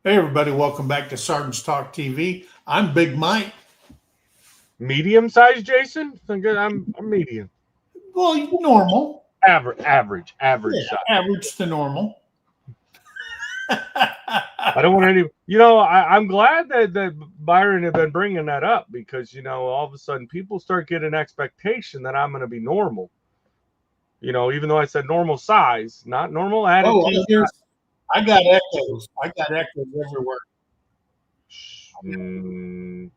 Hey, everybody, welcome back to Sergeant's Talk TV. I'm Big Mike. Medium size, Jason? I'm medium. Well, normal. Average Yeah, size. average to normal. I don't want any. I'm glad that Byron had been bringing that up because all of a sudden people start getting an expectation that I'm going to be normal. Even though I said normal size, not normal Oh, attitude. I got echoes. I got echoes everywhere. Mm,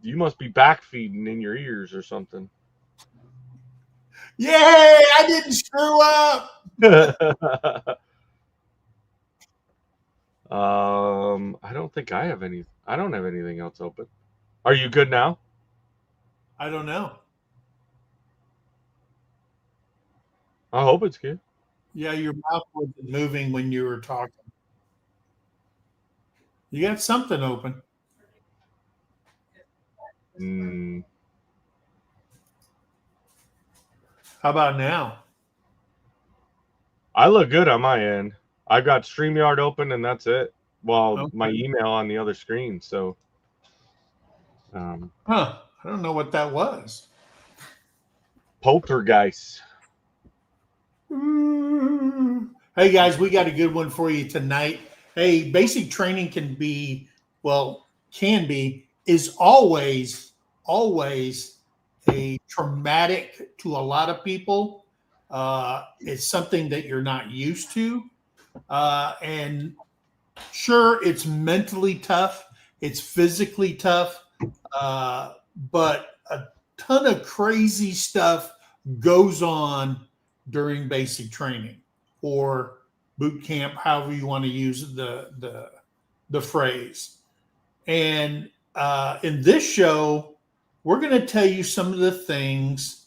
you must be backfeeding in your ears or something. Yay, I didn't screw up. I don't think I have any. I don't have anything else open. Are you good now? I don't know. I hope it's good. Yeah, your mouth wasn't moving when you were talking. You got something open. Mm, How about now? I look good on my end. I got StreamYard open and that's it. Well, my Okay. email on the other screen. So, Huh. I don't know what that was. poltergeist. Hey guys, we got a good one for you tonight. Hey, basic training is always a traumatic to a lot of people. It's something that you're not used to. And sure, it's mentally tough, it's physically tough, but a ton of crazy stuff goes on during basic training or boot camp, however you want to use the phrase. And in this show, we're going to tell you some of the things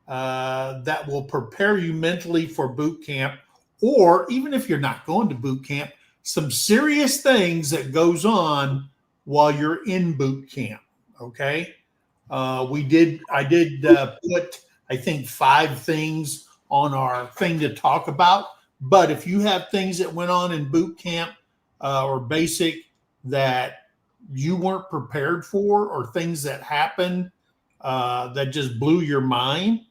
that will prepare you mentally for boot camp, or even if you're not going to boot camp, some serious things that goes on while you're in boot camp. Okay. I did put, I think, 5 things on our thing to talk about. But if you have things that went on in boot camp or basic that you weren't prepared for, or things that happened that just blew your mind,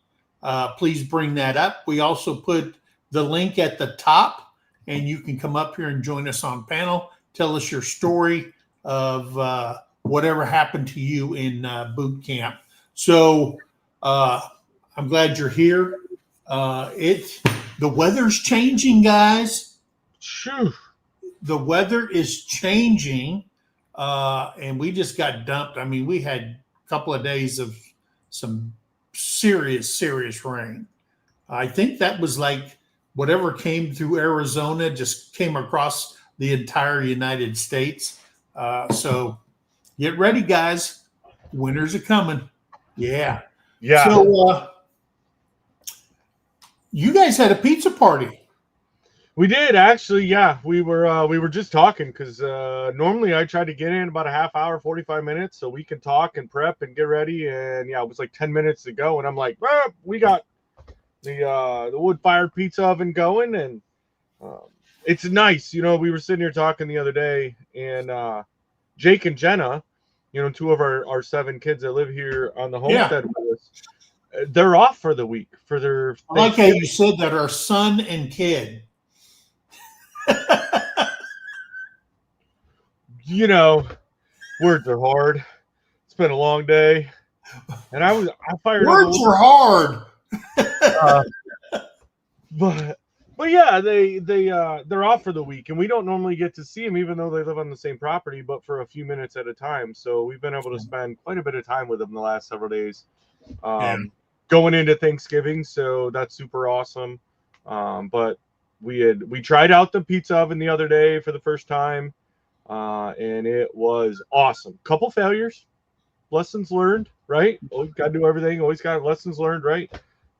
please bring that up. We also put the link at the top, and you can come up here and join us on panel. Tell us your story of whatever happened to you in boot camp. So I'm glad you're here. The weather's changing, guys. Shoo. The weather is changing, and we just got dumped. I mean, we had a couple of days of some serious rain. I think that was like whatever came through Arizona just came across the entire United States. So get ready, guys. Winters are coming. Yeah. Yeah. So you guys had a pizza party. We did actually. Yeah, we were just talking because normally I try to get in about a half hour, 45 minutes, so we can talk and prep and get ready. And yeah, it was like 10 minutes to go, and I'm like, we got the wood fired pizza oven going, and it's nice. We were sitting here talking the other day, and Jake and Jenna, 2 of our 7 kids that live here on the Yeah. homestead with us, they're off for the week for their I like how you said that, our son and kid. Words are hard. It's been a long day, and I fired up. Words are hard. But yeah, they're off for the week, and we don't normally get to see them, even though they live on the same property, but for a few minutes at a time. So we've been able to spend quite a bit of time with them the last several days, going into Thanksgiving. So that's super awesome. But we tried out the pizza oven the other day for the first time, and it was awesome. Couple failures, lessons learned, right? Always got to do everything. Always got lessons learned, right?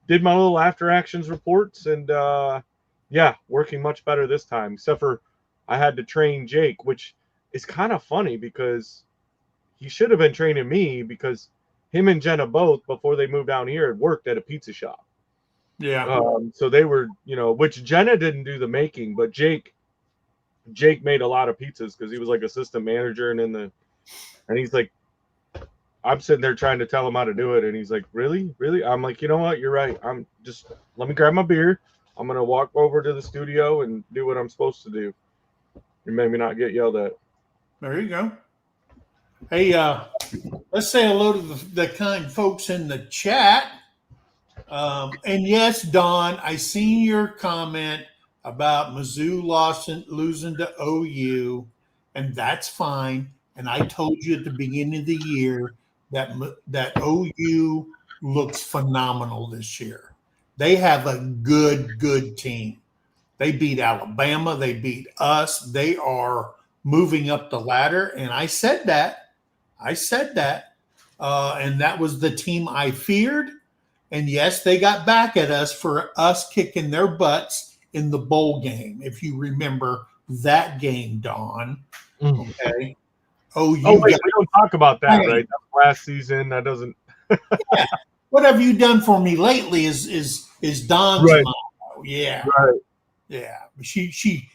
Did my little after actions reports, and working much better this time, except for I had to train Jake, which is kind of funny because he should have been training me, because him and Jenna both, before they moved down here, had worked at a pizza shop. Yeah. So they were, which Jenna didn't do the making, but Jake Jake made a lot of pizzas because he was like assistant manager, and he's like, I'm sitting there trying to tell him how to do it, and he's like, really? I'm like, you know what? You're right. Let me grab my beer. I'm gonna walk over to the studio and do what I'm supposed to do. And maybe not get yelled at. There you go. Hey, let's say hello to the kind folks in the chat. And yes, Don, I seen your comment about Mizzou losing to OU, and that's fine. And I told you at the beginning of the year that OU looks phenomenal this year. They have a good team. They beat Alabama. They beat us. They are moving up the ladder. And I said that. And that was the team I feared. And yes, they got back at us for us kicking their butts in the bowl game. If you remember that game, Don. Okay. We don't talk about that, right? That was last season. That doesn't. Yeah. What have you done for me lately? Is Don's right. motto. Yeah. Right. Yeah. She.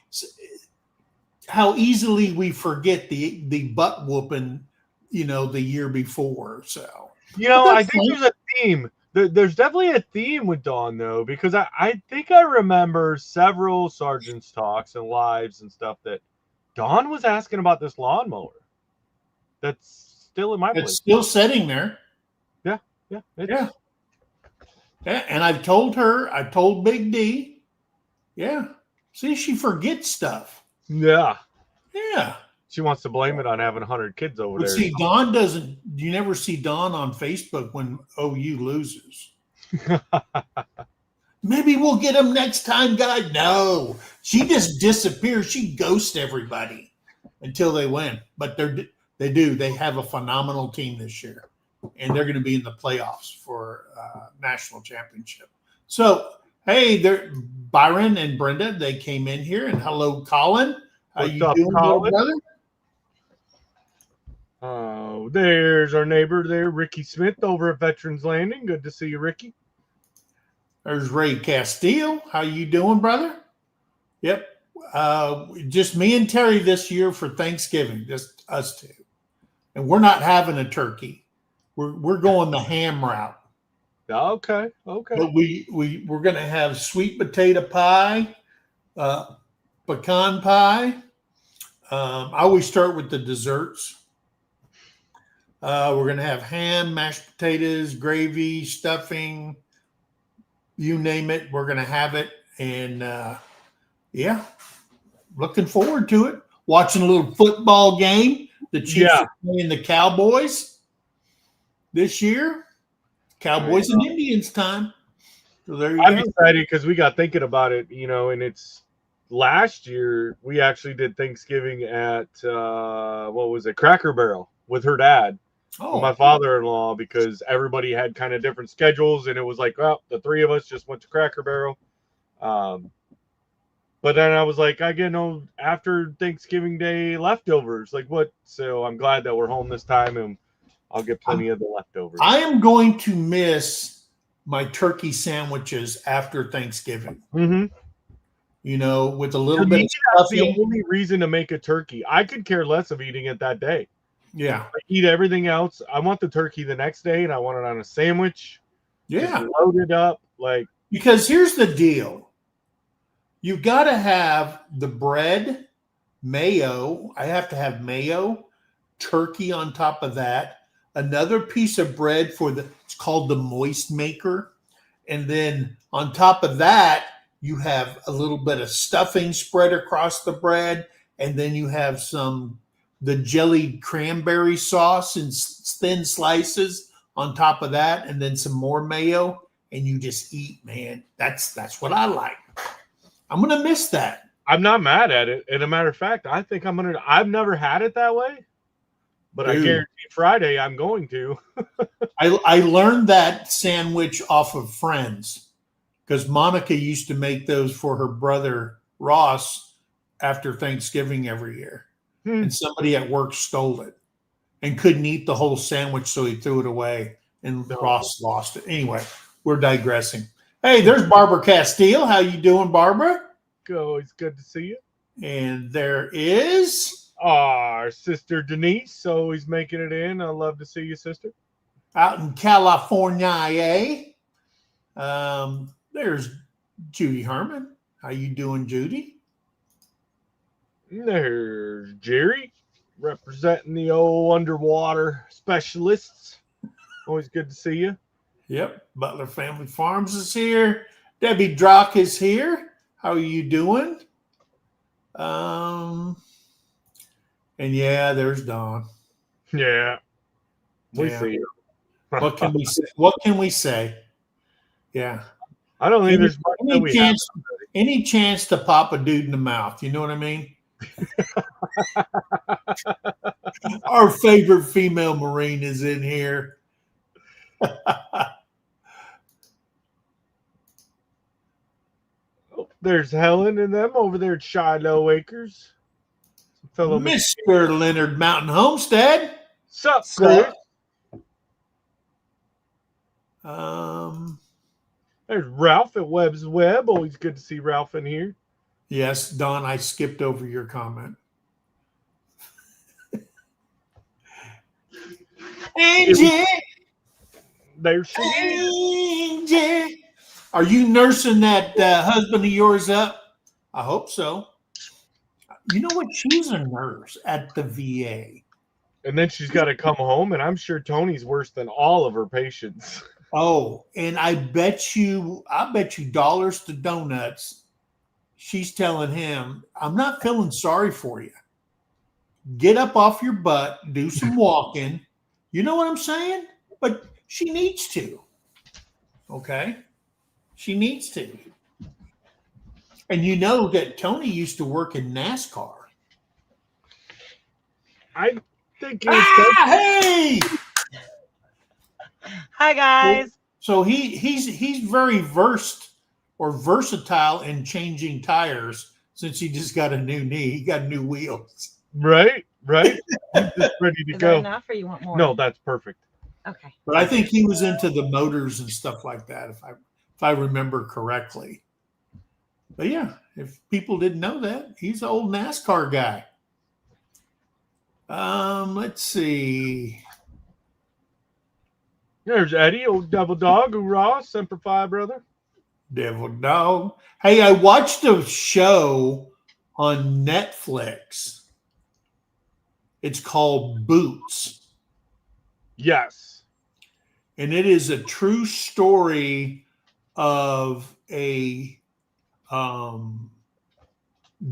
How easily we forget the butt whooping, the year before. So I think there's a theme. There's definitely a theme with Dawn, though, because I think I remember several Sergeant's talks and lives and stuff that Dawn was asking about this lawnmower. That's still in my place. It's still sitting there. Yeah. Yeah. And I've told Big D. Yeah. See, she forgets stuff. Yeah. Yeah. She wants to blame it on having 100 kids over there. See, Dawn doesn't. You never see Dawn on Facebook when OU loses. Maybe we'll get them next time, guy. No, she just disappears. She ghosts everybody until they win. But they do. They have a phenomenal team this year, and they're going to be in the playoffs for national championship. So, hey, they're Byron and Brenda. They came in here, and hello, Colin. How you doing, Colin? brother? Oh, there's our neighbor there, Ricky Smith, over at Veterans Landing. Good to see you, Ricky. There's Ray Castile. How you doing, brother? Yep. Just me and Terry this year for Thanksgiving, just us two. And we're not having a turkey. We're going the ham route. Okay. But we're going to have sweet potato pie, pecan pie. I always start with the desserts. We're going to have ham, mashed potatoes, gravy, stuffing, you name it. We're going to have it. And looking forward to it. Watching a little football game. The Chiefs are playing the Cowboys this year. Cowboys and Indians time. So there you go. I'm excited because we got thinking about it, and it's last year we actually did Thanksgiving at Cracker Barrel with her dad. My father-in-law, because everybody had kind of different schedules, and it was like, well, the three of us just went to Cracker Barrel. But then I was like, I get no after Thanksgiving Day leftovers. Like what? So I'm glad that we're home this time, and I'll get plenty of the leftovers. I am going to miss my turkey sandwiches after Thanksgiving. Mm-hmm. With a little bit of stuffing. That's the only reason to make a turkey. I could care less of eating it that day. Yeah. I eat everything else. I want the turkey the next day, and I want it on a sandwich. Yeah. Loaded up. Because here's the deal. You got to have the bread, mayo. I have to have mayo, turkey on top of that. Another piece of bread it's called the moist maker. And then on top of that, you have a little bit of stuffing spread across the bread. And then you have the jellied cranberry sauce in thin slices on top of that. And then some more mayo. And you just eat, man. That's what I like. I'm going to miss that. I'm not mad at it. And a matter of fact, I think I've never had it that way. But I guarantee Friday I'm going to. I learned that sandwich off of Friends because Monica used to make those for her brother Ross after Thanksgiving every year. And somebody at work stole it and couldn't eat the whole sandwich, so he threw it away, and Ross lost it. Anyway, we're digressing. Hey, there's Barbara Castile. How you doing, Barbara? Always good to see you. And there is Our sister Denise always making it in. I love to see you, sister. out in California, there's Judy Herman. How you doing, Judy? There's Jerry representing the old underwater specialists. Always good to see you. Yep. Butler Family Farms is here. Debbie Drock is here. How are you doing? And yeah, there's Dawn. Yeah, we Yeah. see you. What can we say? What can we say? Yeah. I don't think Any, there's much that any we chance, any chance to pop a dude in the mouth? You know what I mean? Our favorite female Marine is in here. Oh, there's Helen and them over there at Shiloh Acres. Fellow Mr. Leonard Mountain Homestead. Sup, Chris? There's Ralph at Webb's Web. Always good to see Ralph in here. Yes, Don, I skipped over your comment. Angie. There she is. Angie. Are you nursing that husband of yours up? I hope so. You know what? She's a nurse at the VA. And then she's got to come home, and I'm sure Tony's worse than all of her patients. Oh, and I bet you dollars to donuts. She's telling him, I'm not feeling sorry for you. Get up off your butt, do some walking. You know what I'm saying? But she needs to. Okay? She needs to. And you know that Tony used to work in NASCAR. I think hey! Hi guys. So he's very versatile in changing tires since he just got a new knee. He got new wheels. Right. He's just ready to Is go. that enough or you want more? No, that's perfect. Okay. But I think he was into the motors and stuff like that, if I remember correctly. But yeah, if people didn't know that, he's an old NASCAR guy. Let's see. There's Eddie, old devil dog, hoorah, Semper Fi, brother. Devil dog. Hey, I watched a show on Netflix. It's called Boots. Yes. And it is a true story of a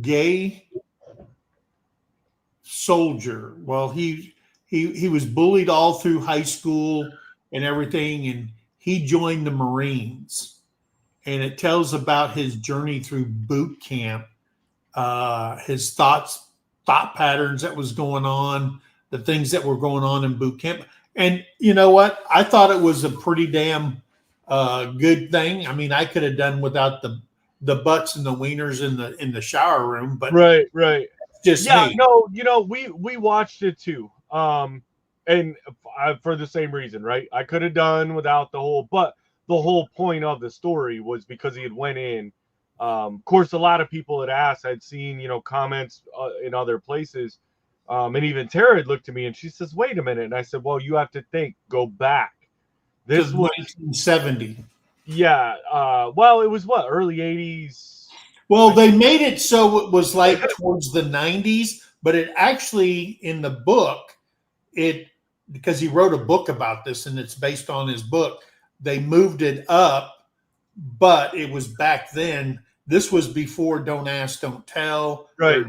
gay soldier. Well, he was bullied all through high school and everything, and he joined the Marines. And it tells about his journey through boot camp, his thought patterns that was going on, the things that were going on in boot camp. And you know what? I thought it was a pretty damn good thing. I mean, I could have done without the butts and the wieners in the shower room, but right. Just yeah, me. no, we watched it too. And for the same reason, right? I could have done without the whole point of the story was because he had went in. Of course, a lot of people had asked. I'd seen, comments in other places. And even Tara had looked at me and she says, wait a minute. And I said, well, you have to go back. This was 1970. Yeah. Well, it was early 80s. Well, they made it so it was like towards the 90s, but it actually, in the book, because he wrote a book about this and it's based on his book, they moved it up, but it was back then. This was before Don't Ask, Don't Tell. Right.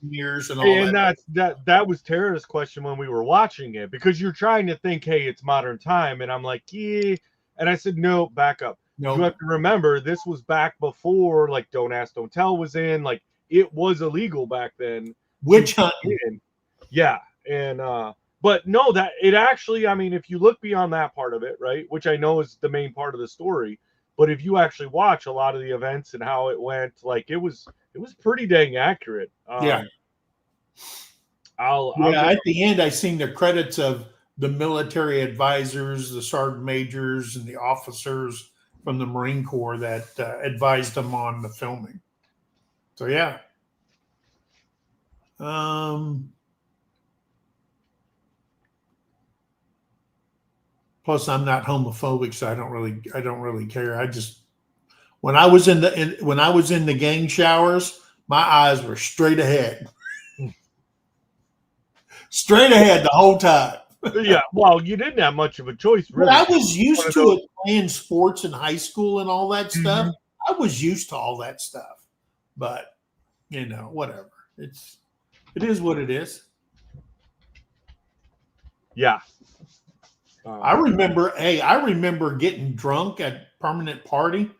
Years and all and that. that was Tara's question when we were watching it, because you're trying to think, hey, it's modern time. And I'm like, yeah. And I said, no, back up. No. You have to remember, this was back before, like, Don't Ask, Don't Tell was in. Like, it was illegal back then. Witch hunting. Yeah. And, but no, that it actually, I mean, if you look beyond that part of it, right, which I know is the main part of the story, but if you actually watch a lot of the events and how it went, like, it was pretty dang accurate. Yeah. At the end, I seen the credits of the military advisors, the sergeant majors, and the officers from the Marine Corps that advised them on the filming. So, yeah. Um, Plus, I'm not homophobic, so I don't really care. I just when I was in the gang showers, my eyes were straight ahead the whole time. Yeah, well, you didn't have much of a choice, But really. I was One used of to those. it playing sports in high school and all that stuff. Mhm. I was used to all that stuff. But whatever. It is what it is. Yeah. I remember getting drunk at Permanent Party.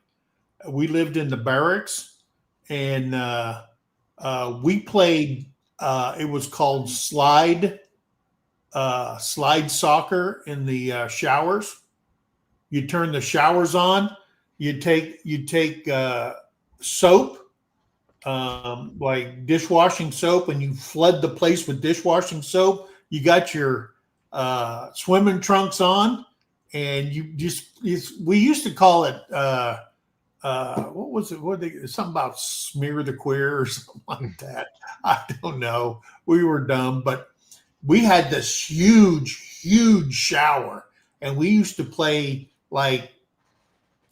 We lived in the barracks, and we played. It was called slide soccer in the showers. You turn the showers on. You take soap, like dishwashing soap, and you flood the place with dishwashing soap. You got your swimming trunks on, and we used to call it what was it? Something about smear the queer or something like that. I don't know. We were dumb, but we had this huge shower, and we used to play like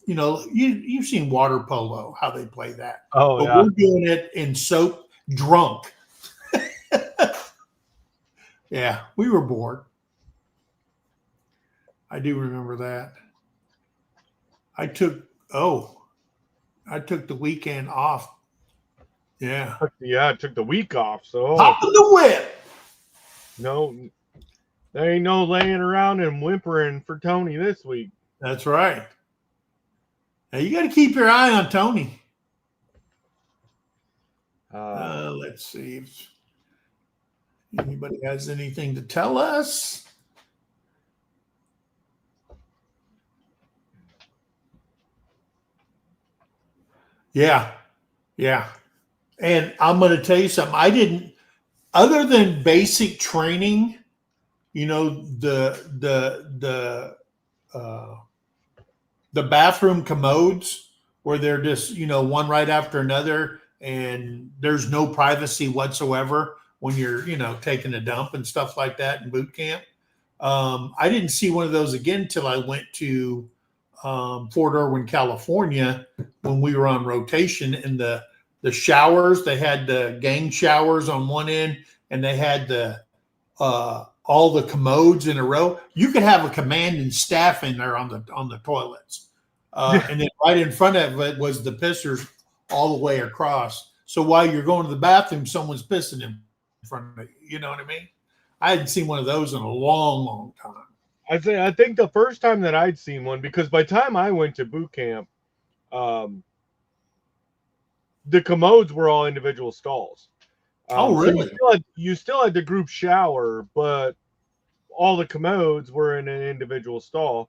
you've seen water polo, how they play that, Oh, but yeah. we're doing it in soap, drunk. Yeah, we were bored. I do remember that. I took oh, I took the weekend off. Yeah, Yeah, I took the week off, so hop in the whip. no, there ain't no laying around and whimpering for Tony this week. That's right. Now you got to keep your eye on Tony. Let's see if anybody has anything to tell us. Yeah, yeah. And I'm going to tell you something. I didn't, other than basic training, uh, the bathroom commodes where they're just one right after another, and there's no privacy whatsoever when you're taking a dump and stuff like that in boot camp. I didn't see one of those again until I went to Fort Irwin, California, when we were on rotation. In the showers, they had the gang showers on one end, and they had the all the commodes in a row. You could have a command and staff in there on the toilets, and then right in front of it was the pissers all the way across. So while you're going to the bathroom, someone's pissing in front of you. You know what I mean? I hadn't seen one of those in a long time. I think the first time that I'd seen one, because by the time I went to boot camp, the commodes were all individual stalls. Oh, So really? you still had the group shower, but all the commodes were in an individual stall,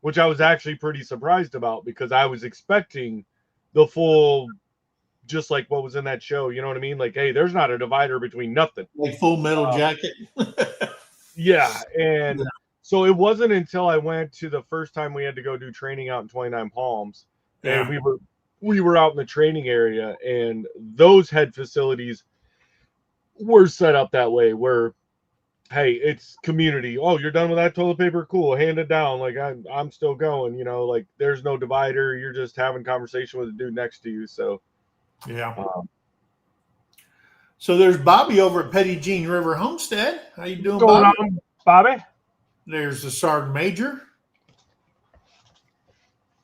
which I was actually pretty surprised about because I was expecting the full, just like what was in that show. You know what I mean? Like, hey, there's not a divider between nothing. Like Full Metal Jacket. Yeah, and Yeah. so it wasn't until I went to the first time we had to go do training out in 29 Palms, and Yeah. we were out in the training area, and those head facilities were set up that way where, hey, it's community. Oh, you're done with that toilet paper? Cool, hand it down. Like I'm still going. Like there's no divider. You're just having conversation with the dude next to you. So Yeah. um, So there's Bobby over at Petty Jean River Homestead. How you doing, going Bobby? on, Bobby? There's the Sergeant Major.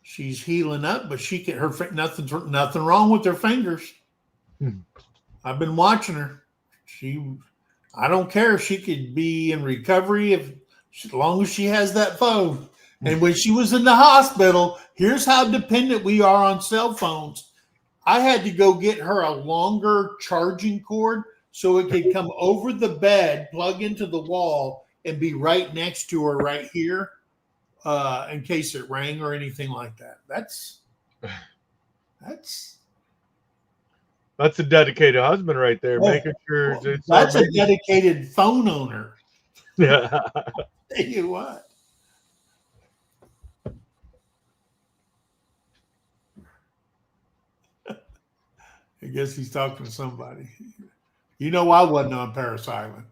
She's healing up, but nothing wrong with her fingers. I've been watching her. I don't care. She could be in recovery as long as she has that phone. And when she was in the hospital, here's how dependent we are on cell phones. I had to go get her a longer charging cord so it could come over the bed, plug into the wall, and be right next to her right here, in case it rang or anything like that. That's a dedicated husband right there, making sure it's that's a dedicated phone owner. Yeah. Tell you what. I guess he's talking to somebody. You know, I wasn't on Paris Island.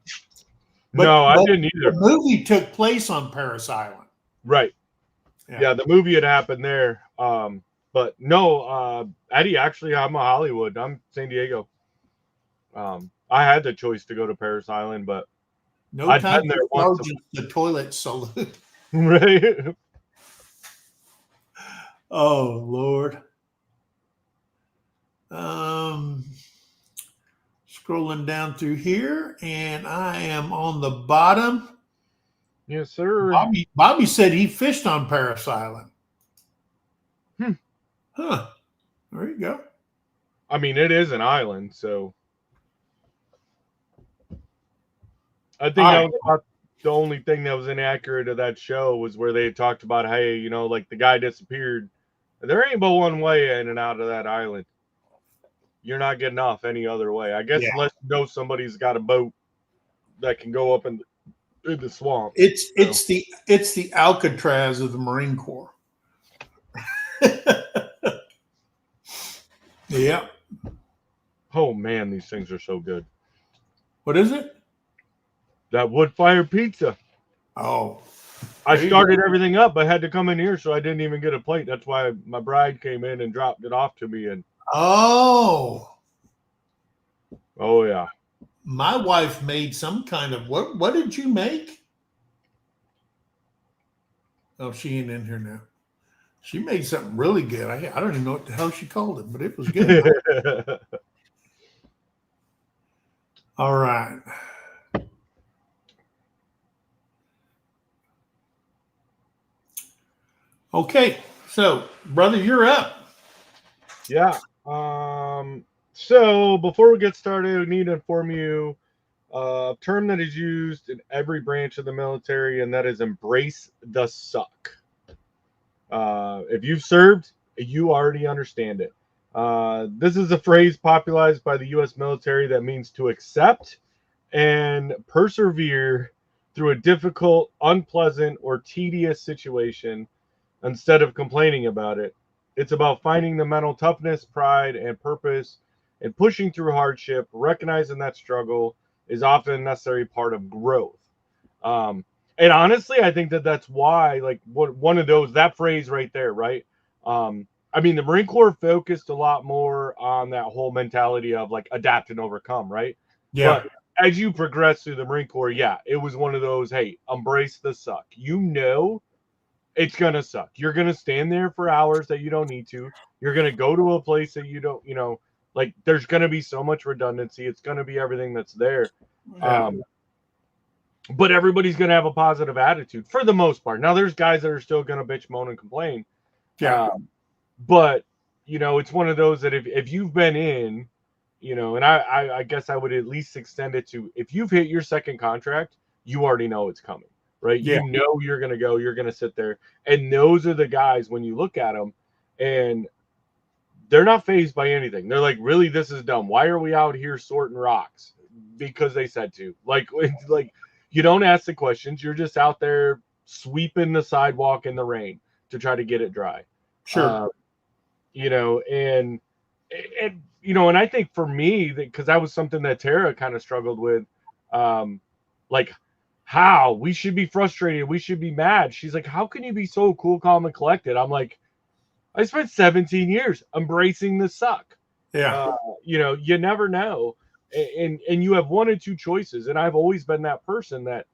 No, I But didn't the either. movie took place on Paris Island. Right. Yeah. Yeah, the movie had happened there. But no, Eddie, actually, I'm a Hollywood. I'm San Diego. I had the choice to go to Paris Island, but No I'd time been there for once. sergeant, the toilet salute. Right. Oh, Lord. Scrolling down through here, and I am on the bottom. Yes, sir. Bobby said he fished on Paris Island. Huh. There you go. I mean, it is an island, so I think that was about the only thing that was inaccurate of that show was where they talked about, hey, you know, like the guy disappeared. There ain't but one way in and out of that island. You're not getting off any other way. I guess unless you know somebody's got a boat that can go up in the swamp. It's the Alcatraz of the Marine Corps. Yeah. Oh man, these things are so good. What is it? That wood fire pizza. Oh. I started everything up. I had to come in here, so I didn't even get a plate. That's why my bride came in and dropped it off to me. And oh yeah. My wife made some kind of what did you make? Oh, she ain't in here now. She made something really good. I don't even know what the hell she called it, but it was good. All right. Okay, so brother, you're up. Yeah. So before we get started, we need to inform you a term that is used in every branch of the military, and that is embrace the suck. If you've served, you already understand it. This is a phrase popularized by the U.S. military that means to accept and persevere through a difficult, unpleasant, or tedious situation instead of complaining about it. It's about finding the mental toughness, pride, and purpose and pushing through hardship, recognizing that struggle is often a necessary part of growth. And honestly, I think that that's why, like, one of those, that phrase right there, right? I mean, the Marine Corps focused a lot more on that whole mentality of like adapt and overcome, right? Yeah. But as you progress through the Marine Corps, yeah, it was one of those, hey, embrace the suck. You know, it's going to suck. You're going to stand there for hours that you don't need to. You're going to go to a place that you don't, you know, like there's going to be so much redundancy. It's going to be everything that's there. Yeah. But everybody's going to have a positive attitude for the most part. Now, there's guys that are still going to bitch, moan, and complain. Yeah. But, you know, it's one of those that if you've been in, you know, and I guess I would at least extend it to if you've hit your second contract, you already know it's coming, right? Yeah. You know you're going to go, you're going to sit there. And those are the guys when you look at them and they're not fazed by anything. They're like, really, this is dumb. Why are we out here sorting rocks? Because they said to. Like you don't ask the questions. You're just out there sweeping the sidewalk in the rain to try to get it dry. Sure. You know, and you know, and I think for me, because that was something that Tara kind of struggled with, like how we should be frustrated, we should be mad. She's like, how can you be so cool, calm, and collected? I'm like, I spent 17 years embracing the suck. Yeah. You know, you never know. And you have one or two choices. And I've always been that person that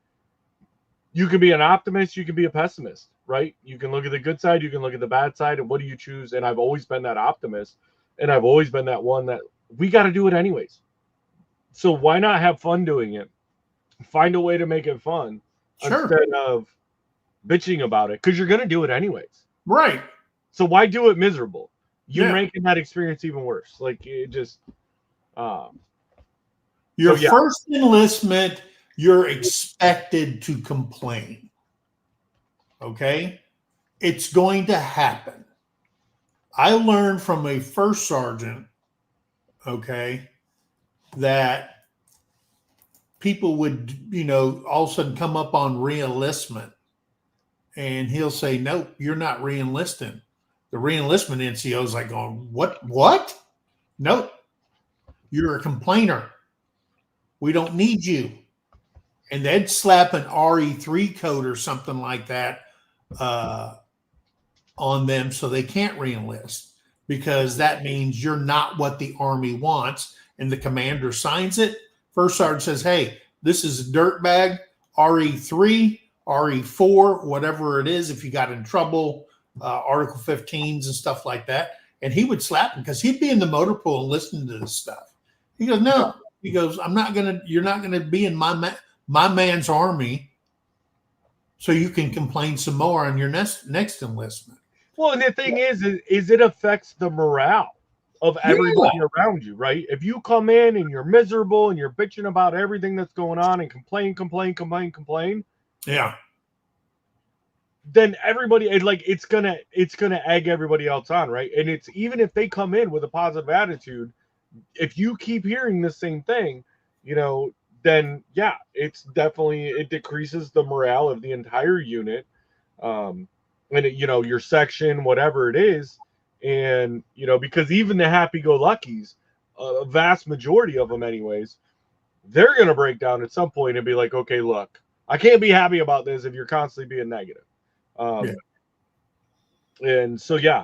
you can be an optimist, you can be a pessimist, right? You can look at the good side, you can look at the bad side, and what do you choose? And I've always been that optimist. And I've always been that one that we got to do it anyways. So why not have fun doing it? Find a way to make it fun instead of bitching about it, because you're going to do it anyways. Right. So why do it miserable? You're making that experience even worse. Like it just your first enlistment, you're expected to complain. Okay? It's going to happen. I learned from a first sergeant, okay, that people would, you know, all of a sudden come up on re-enlistment and he'll say, nope, you're not re-enlisting. The re-enlistment NCO is like going, what? Nope. You're a complainer. We don't need you. And they'd slap an RE3 code or something like that on them so they can't reenlist, because that means you're not what the Army wants. And the commander signs it. First sergeant says, hey, this is a dirtbag, RE3, RE4, whatever it is, if you got in trouble, Article 15s and stuff like that. And he would slap him because he'd be in the motor pool and listening to this stuff. He goes, no. He goes, you're not going to be in my man's army, so you can complain some more on your next enlistment. Well, and the thing is it affects the morale of everybody around you, right? If you come in and you're miserable and you're bitching about everything that's going on and complain, yeah, then everybody, it's gonna egg everybody else on, right? And it's, even if they come in with a positive attitude, if you keep hearing the same thing, then yeah, it decreases the morale of the entire unit, and your section, whatever it is. And because even the happy-go-luckies, a vast majority of them anyways, they're gonna break down at some point and be like, okay, look, I can't be happy about this if you're constantly being negative. And so yeah,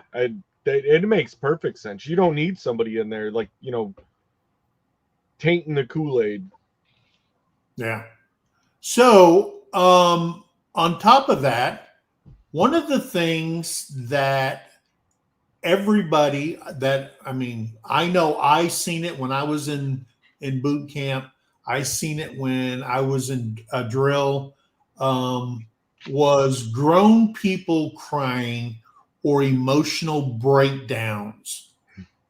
it makes perfect sense. You don't need somebody in there tainting the Kool-Aid. Yeah. So on top of that, one of the things that everybody I know I seen it when I was in boot camp. I seen it when I was in a drill, was grown people crying or emotional breakdowns.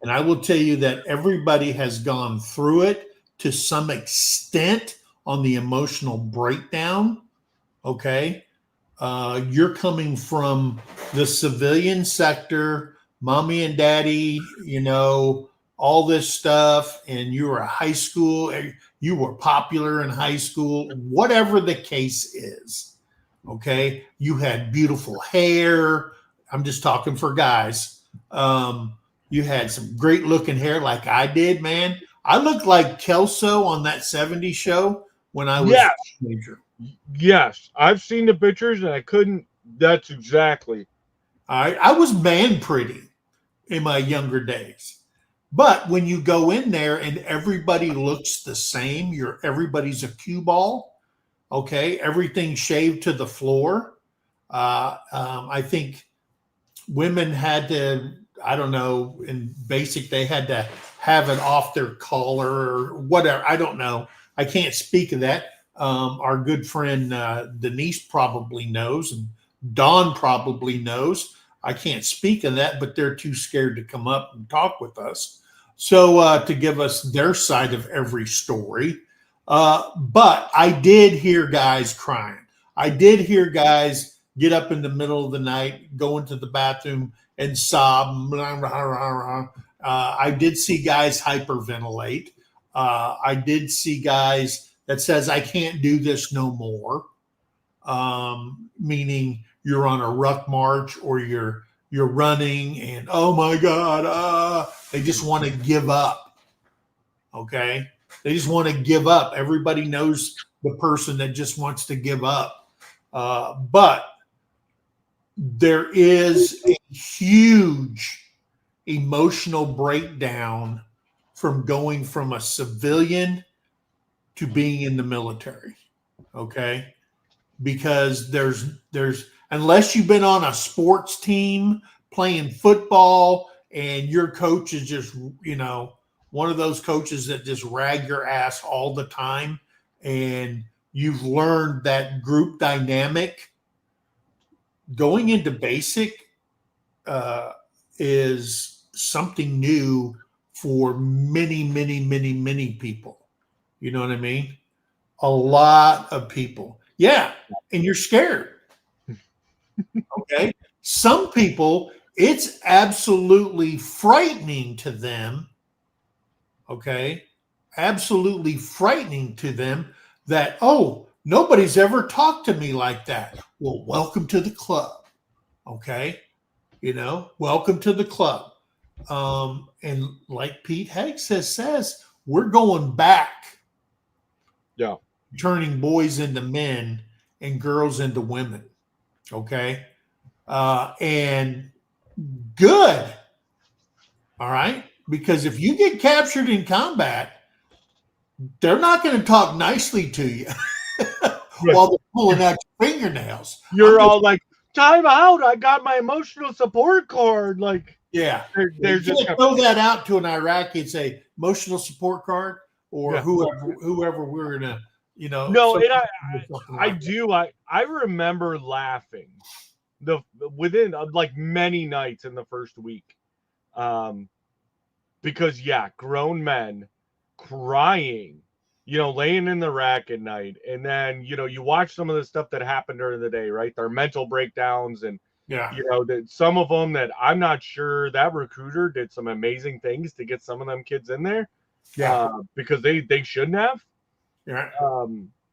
And I will tell you that everybody has gone through it to some extent on the emotional breakdown. Okay. You're coming from the civilian sector, mommy and daddy, all this stuff, and you were a high school, you were popular in high school, whatever the case is. Okay. You had beautiful hair. I'm just talking for guys. You had some great looking hair like I did, man. I looked like Kelso on that 70s show when I was a teenager. Yes, I've seen the pictures, and I couldn't. That's exactly. I was man pretty in my younger days, but when you go in there and everybody looks the same, everybody's a cue ball. Okay, everything shaved to the floor. I think women had to, I don't know, in basic they had to have it off their collar or whatever. I don't know. I can't speak of that. Our good friend Denise probably knows, and Dawn probably knows. I can't speak of that, but they're too scared to come up and talk with us. So to give us their side of every story. But I did hear guys crying. I did hear guys get up in the middle of the night, go into the bathroom and sob. I did see guys hyperventilate. I did see guys that says, I can't do this no more. Meaning you're on a ruck march or you're running and, oh my God, they just want to give up. Okay. They just want to give up. Everybody knows the person that just wants to give up. But there is a huge emotional breakdown from going from a civilian to being in the military. Okay. Because there's unless you've been on a sports team playing football and your coach is just, one of those coaches that just rag your ass all the time, and you've learned that group dynamic, going into basic is something new for many, many, many, many people. You know what I mean? A lot of people. Yeah. And you're scared. Okay. Some people, it's absolutely frightening to them. Okay. Absolutely frightening to them that, oh, nobody's ever talked to me like that. Well, welcome to the club. Okay. Welcome to the club. And like Pete Hegg says, we're going back Yeah. turning boys into men and girls into women. Okay. And good. All right. Because if you get captured in combat, they're not going to talk nicely to you while they're pulling out your fingernails. You're all like, time out. I got my emotional support card. Like, yeah. they're You just can't throw that out to an Iraqi and say emotional support card or whoever we're going to, No, and like I remember laughing within like many nights in the first week. Because grown men crying, laying in the rack at night, and then you watch some of the stuff that happened during the day, right? Their mental breakdowns, and that some of them that I'm not sure that recruiter did some amazing things to get some of them kids in there, because they shouldn't have,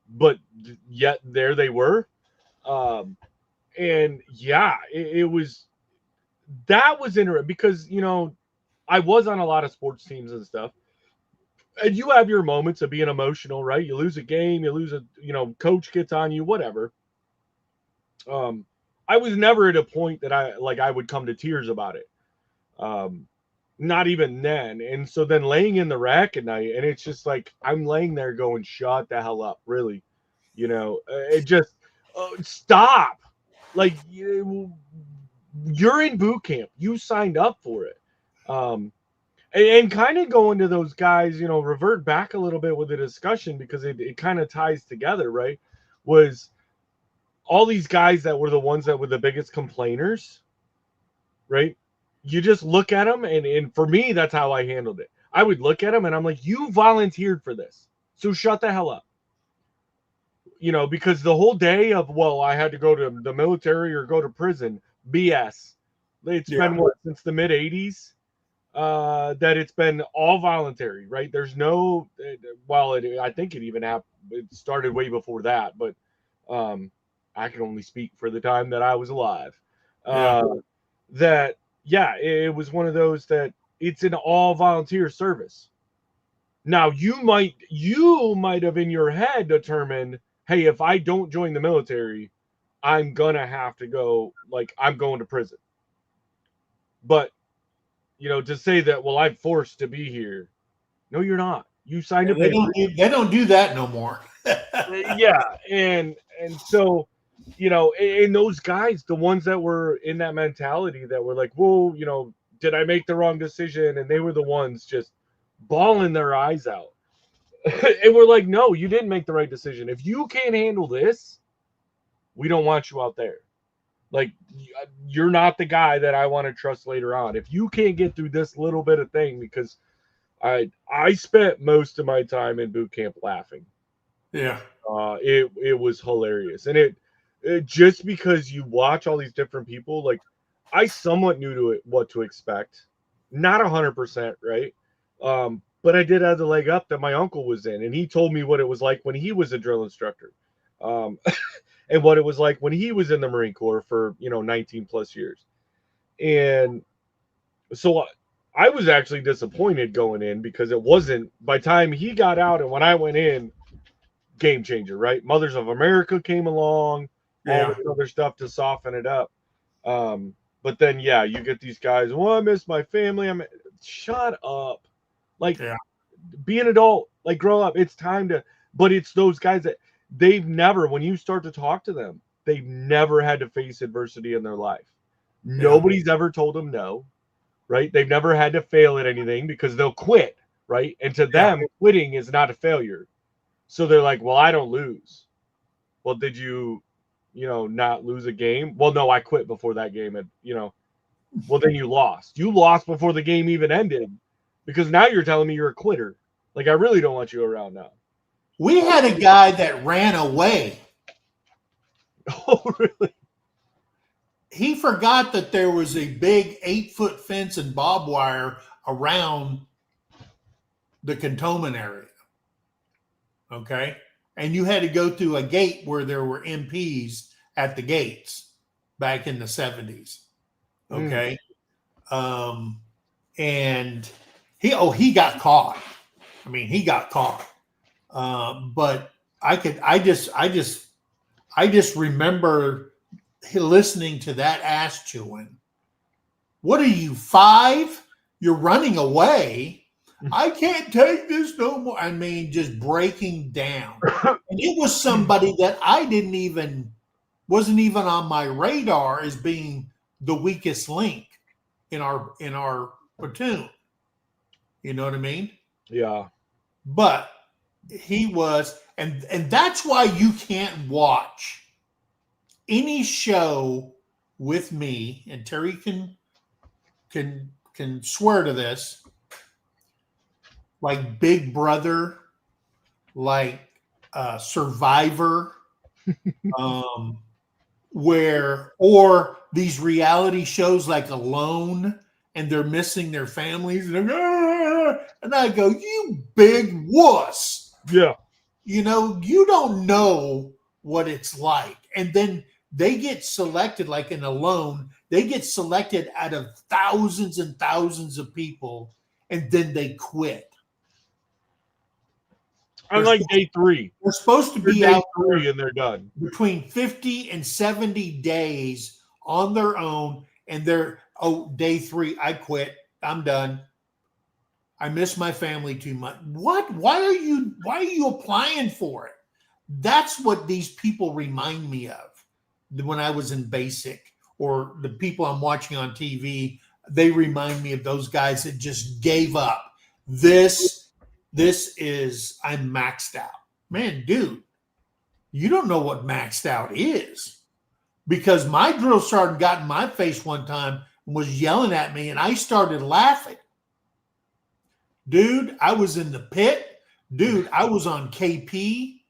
but yet there they were, and it was interesting because I was on a lot of sports teams and stuff. And you have your moments of being emotional, right? You lose a game, you lose coach gets on you, whatever. I was never at a point that I would come to tears about it. Not even then. And so then laying in the rack at night, and it's just like, I'm laying there going, shut the hell up, really. It just, stop. Like, you're in boot camp. You signed up for it. And kind of going to those guys, revert back a little bit with the discussion because it kind of ties together, right? Was all these guys that were the ones that were the biggest complainers, right? You just look at them, and for me, that's how I handled it. I would look at them, and I'm like, you volunteered for this, so shut the hell up. Because the whole day of, well, I had to go to the military or go to prison, BS. It's been, since the mid-'80s? That it's been all voluntary, right? There's no, I think it started way before that, but I can only speak for the time that I was alive. It was one of those that it's an all volunteer service. Now you might have in your head determined, hey, if I don't join the military, I'm gonna have to go, like, I'm going to prison. But to say that, well, I'm forced to be here. No, you're not. You signed a paper. They don't do that no more. And so, and those guys, the ones that were in that mentality that were like, whoa, did I make the wrong decision? And they were the ones just bawling their eyes out. And we're like, no, you didn't make the right decision. If you can't handle this, we don't want you out there. Like, you're not the guy that I want to trust later on. If you can't get through this little bit of thing, because I spent most of my time in boot camp laughing. Yeah. It was hilarious. And it just because you watch all these different people, like, I somewhat knew what to expect. Not 100%, right? But I did have the leg up that my uncle was in, and he told me what it was like when he was a drill instructor. And what it was like when he was in the Marine Corps for, 19 plus years. And so I was actually disappointed going in because it wasn't, by the time he got out and when I went in, game changer, right? Mothers of America came along, all this other stuff to soften it up. But then, you get these guys, well, I miss my family. Shut up. Like, be an adult, like, grow up. It's time to, but it's those guys that, they've never, when you start to talk to them, they've never had to face adversity in their life. Nobody's ever told them no, right? They've never had to fail at anything because they'll quit, right? And to them, quitting is not a failure. So they're like, well, I don't lose. Well, did you, not lose a game? Well, no, I quit before that game. And, well, then you lost. You lost before the game even ended because now you're telling me you're a quitter. Like, I really don't want you around now. We had a guy that ran away. Oh, really? He forgot that there was a big 8-foot fence and barbed wire around the cantonment area. Okay. And you had to go through a gate where there were MPs at the gates back in the 70s. Okay. And he got caught. I mean, he got caught. But I just remember listening to that ass chewing. What are you, 5? You're running away. I can't take this no more. I mean, just breaking down. And it was somebody that I wasn't even on my radar as being the weakest link in our platoon. You know what I mean? Yeah. But he was, and that's why you can't watch any show with me, and Terry can swear to this, like Big Brother, like Survivor, or these reality shows like Alone, and they're missing their families, and I go, you big wuss. Yeah. You know, you don't know what it's like. And then they get selected, like in Alone, they get selected out of thousands and thousands of people, and then they quit. I'm like day 3. They're supposed to be day out 3 and they're done. between 50 and 70 days on their own, and they're, day 3, I quit. I'm done. I miss my family too much. What? Why are you applying for it? That's what these people remind me of when I was in basic, or the people I'm watching on TV. They remind me of those guys that just gave up. This is, I'm maxed out. Man, dude, you don't know what maxed out is, because my drill sergeant got in my face one time and was yelling at me, and I started laughing. Dude, I was in the pit. Dude, I was on KP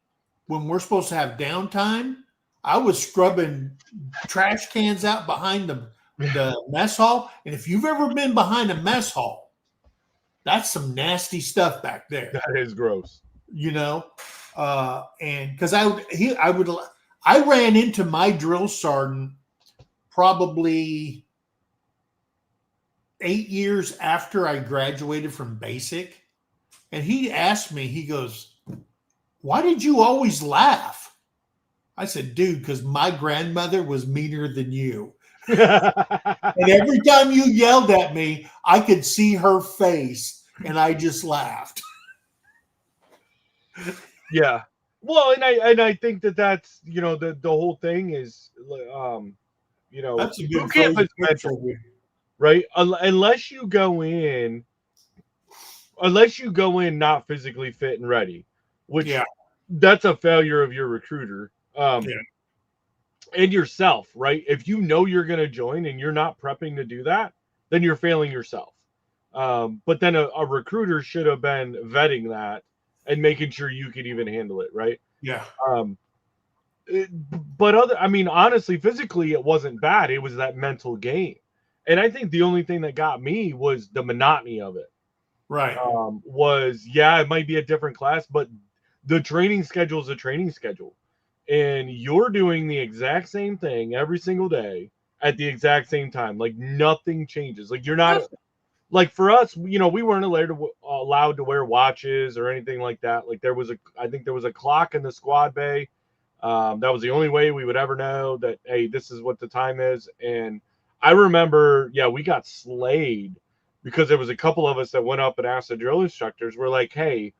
when we're supposed to have downtime. I was scrubbing trash cans out behind the mess hall. And if you've ever been behind a mess hall, that's some nasty stuff back there. That is gross. You know? And because I ran into my drill sergeant probably 8 years after I graduated from basic, and he asked me, he goes, why did you always laugh? I said, dude, because my grandmother was meaner than you. And every time you yelled at me, I could see her face, and I just laughed. Yeah. Well, and I think that's, you know, the whole thing is, you know, That's a good boot camp is picture. mental, right? Unless you go in not physically fit and ready, which that's a failure of your recruiter. And yourself, right? If you know you're going to join and you're not prepping to do that, then you're failing yourself. But then a recruiter should have been vetting that and making sure you could even handle it, right? Yeah. But honestly, physically, it wasn't bad. It was that mental game. And I think the only thing that got me was the monotony of it. Right. It might be a different class, but the training schedule is a training schedule. And you're doing the exact same thing every single day at the exact same time. Like, nothing changes. Like, you're not, like, for us, you know, we weren't allowed to wear watches or anything like that. Like, I think there was a clock in the squad bay. That was the only way we would ever know that, hey, this is what the time is. And I remember, we got slayed because there was a couple of us that went up and asked the drill instructors. We're like, hey,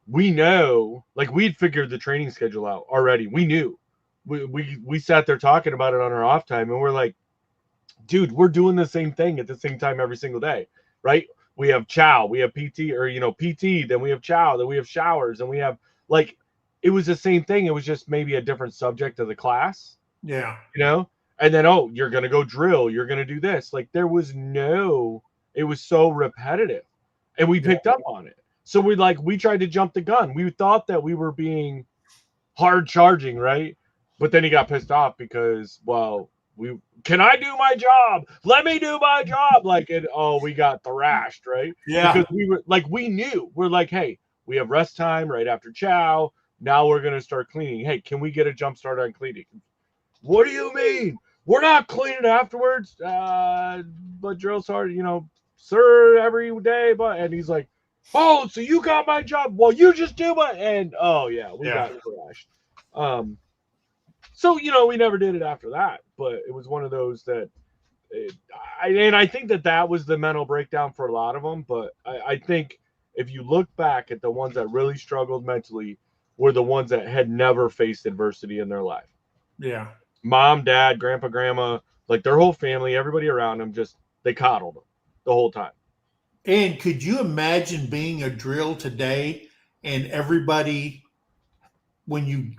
we know, like, we'd figured the training schedule out already. We knew. We sat there talking about it on our off time, and we're like, dude, we're doing the same thing at the same time every single day, right? We have chow, we have PT, or, you know, PT, then we have chow, then we have showers, and we have, like, it was the same thing. It was just maybe a different subject of the class. Yeah. You know? And then, you're going to go drill. You're going to do this. Like, it was so repetitive. And we picked up on it. So we tried to jump the gun. We thought that we were being hard charging, right? But then he got pissed off because, can I do my job? Let me do my job. Like, we got thrashed, right? Yeah. Because we knew. We're like, hey, we have rest time right after chow. Now we're going to start cleaning. Hey, can we get a jump start on cleaning? What do you mean? We're not cleaning afterwards. But drill sergeant, you know, sir, every day. And he's like, Oh, so you got my job? Well, you just do what? And oh yeah, we Yeah. got crashed. So we never did it after that, but it was one of those that, I think that was the mental breakdown for a lot of them. But I think if you look back at the ones that really struggled mentally, were the ones that had never faced adversity in their life. Yeah. Mom, dad, grandpa, grandma, like their whole family, everybody around them, just they coddled them the whole time. And could you imagine being a drill today and everybody when you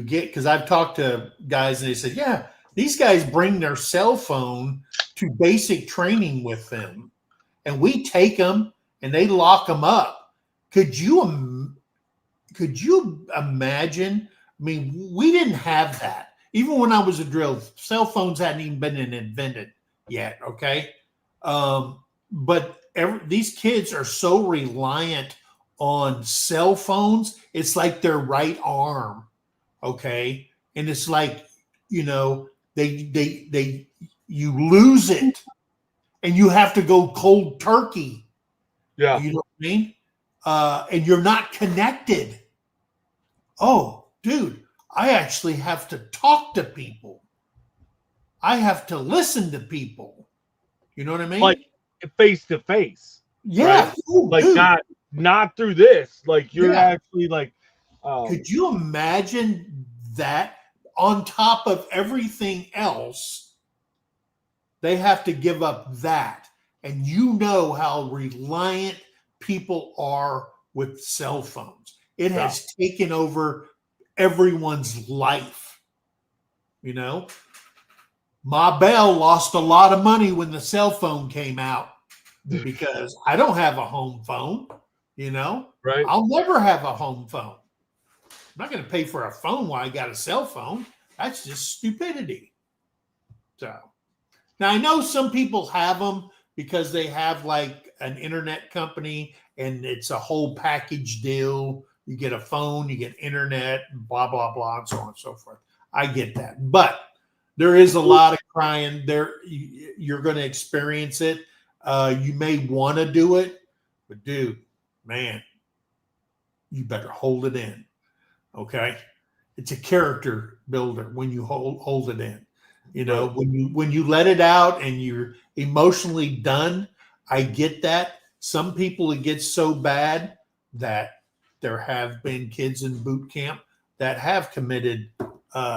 get, because I've talked to guys and they said, yeah, these guys bring their cell phone to basic training with them, and we take them and they lock them up. Could you imagine? I mean, we didn't have that. Even when I was a drill, cell phones hadn't even been invented yet. Okay. But these kids are so reliant on cell phones. It's like their right arm. Okay. And it's like, they you lose it and you have to go cold turkey. Yeah. You know what I mean? And you're not connected. Oh, dude, I actually have to talk to people. I have to listen to people. You know what I mean? Like face to face. Yeah. Right? Ooh, Like dude. not through this. Like you're Yeah. actually like Could you imagine that on top of everything else, they have to give up that? And you know how reliant people are with cell phones. It has taken over everyone's life. Ma Bell lost a lot of money when the cell phone came out because I don't have a home phone. right? I'll never have a home phone. I'm not going to pay for a phone while I got a cell phone. That's just stupidity. So now I know some people have them because they have like an internet company and it's a whole package deal. You get a phone, you get internet, blah, blah, blah, and so on and so forth. I get that. But there is a lot of crying there. You're going to experience it. You may want to do it, but dude, man, you better hold it in. Okay. It's a character builder when you hold it in. Right. When you let it out and you're emotionally done, I get that. Some people, it gets so bad that there have been kids in boot camp that have committed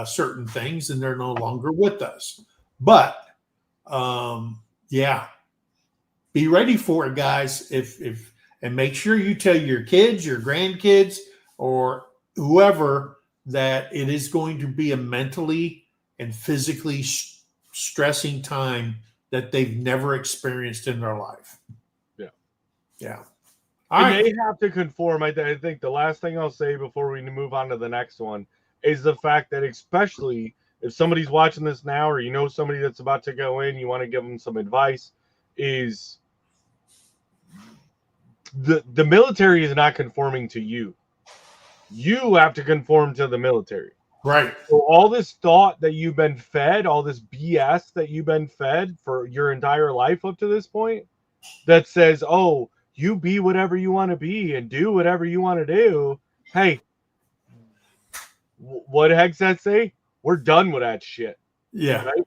certain things and they're no longer with us. But yeah, be ready for it, guys. If and make sure you tell your kids, your grandkids, or whoever that it is going to be a mentally and physically stressing time that they've never experienced in their life. Yeah. Yeah. All right. They have to conform. I think the last thing I'll say before we move on to the next one is the fact that, especially if somebody's watching this now, or somebody that's about to go in, you want to give them some advice, is the military is not conforming to you. You have to conform to the military. Right. So all this thought that you've been fed, all this BS that you've been fed for your entire life up to this point, that says, oh, you be whatever you want to be and do whatever you want to do. Hey, what the heck's that say? We're done with that shit. Yeah. Right?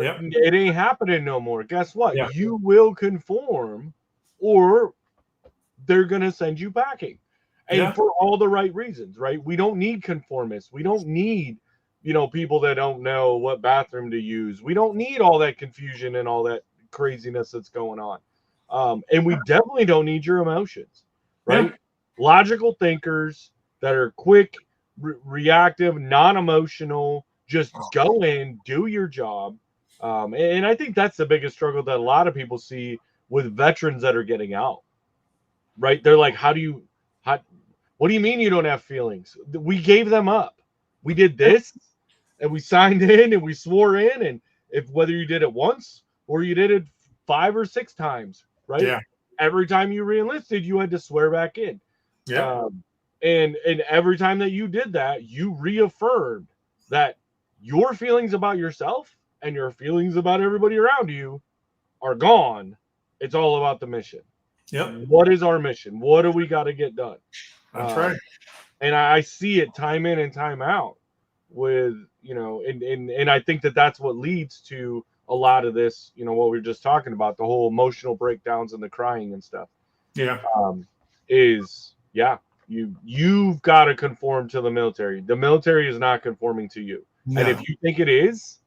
Yep. It ain't happening no more. Guess what? Yeah. You will conform, or they're going to send you packing. And for all the right reasons, right? We don't need conformists. We don't need, people that don't know what bathroom to use. We don't need all that confusion and all that craziness that's going on. And we definitely don't need your emotions, right? Yeah. Logical thinkers that are quick, reactive, non-emotional, just go in, do your job. And I think that's the biggest struggle that a lot of people see with veterans that are getting out, right? They're like, what do you mean you don't have feelings? We gave them up. We did this and we signed in and we swore in. And whether you did it once or you did it 5 or 6 times, right? Yeah. Every time you reenlisted, you had to swear back in. Yeah. And every time that you did that, you reaffirmed that your feelings about yourself and your feelings about everybody around you are gone. It's all about the mission. Yep. What is our mission? What do we got to get done? That's right. And I see it time in and time out with, and I think that that's what leads to a lot of this, what we were just talking about, the whole emotional breakdowns and the crying and stuff. Yeah. You've got to conform to the military. The military is not conforming to you. No. And if you think it is,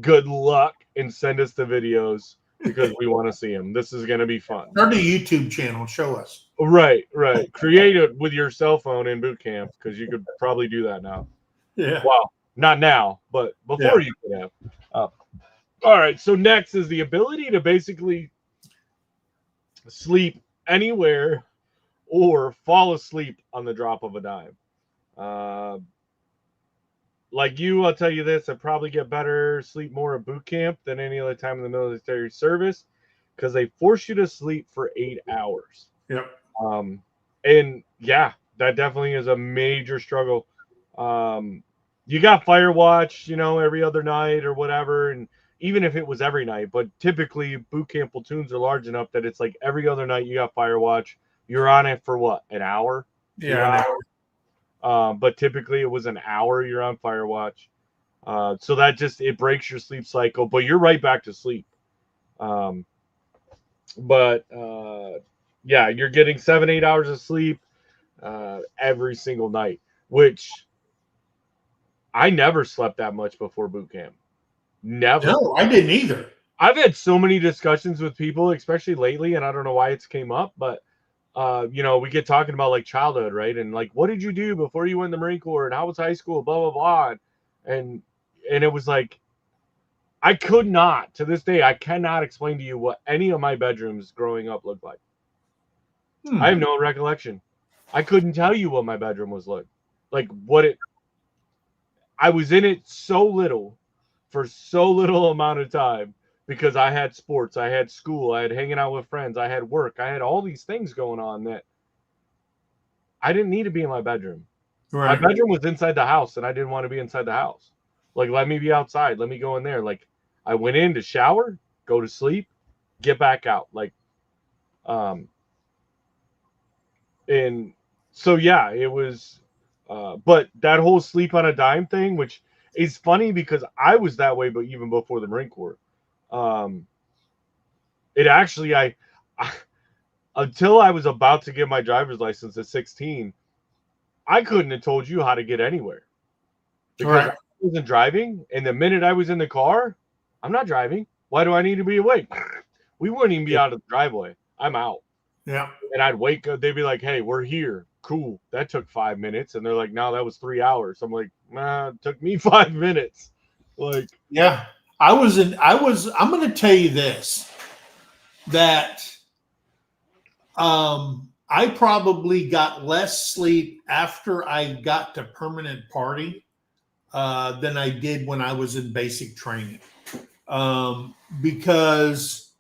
good luck and send us the videos because we want to see them. This is going to be fun. Start a YouTube channel. Show us. Right. Create it with your cell phone in boot camp because you could probably do that now. Yeah. Well, not now, but before you could have. All right. So next is the ability to basically sleep anywhere or fall asleep on the drop of a dime. Like you, I'll tell you this, I probably get better sleep more at boot camp than any other time in the military service because they force you to sleep for 8 hours. Yep. And yeah, that definitely is a major struggle. You got fire watch, every other night or whatever. And even if it was every night, but typically boot camp platoons are large enough that it's like every other night you got fire watch. You're on it for what? An hour? Yeah. But typically it was an hour you're on fire watch. So that it breaks your sleep cycle, but you're right back to sleep. Yeah, you're getting 7-8 hours of sleep every single night, which I never slept that much before boot camp. Never. No, I didn't either. I've had so many discussions with people, especially lately, and I don't know why it's came up, but we get talking about like childhood, right? And like, what did you do before you went in the Marine Corps? And how was high school? Blah, blah, blah. And it was like, I could not, to this day, I cannot explain to you what any of my bedrooms growing up looked like. I have no recollection. I couldn't tell you what my bedroom was like I was in it so little for so little amount of time. Because I had sports, I had school, I had hanging out with friends, I had work, I had all these things going on that I didn't need to be in my bedroom. Right. My bedroom was inside the house, and I didn't want to be inside the house. Like, let me be outside. Let me go in there. Like, I went in to shower, go to sleep, get back out. Like, and so, yeah, it was, but that whole sleep on a dime thing, which is funny because I was that way, but even before the Marine Corps. It actually, I until I was about to get my driver's license at 16, I couldn't have told you how to get anywhere because I wasn't driving. And the minute I was in the car, I'm not driving. Why do I need to be awake? We wouldn't even be out of the driveway. I'm out. Yeah. And I'd wake up. They'd be like, "Hey, we're here." Cool. That took 5 minutes. And they're like, "No, that was 3 hours." I'm like, "Nah, it took me 5 minutes." Like, yeah. I'm going to tell you this, that I probably got less sleep after I got to permanent party than I did when I was in basic training. Because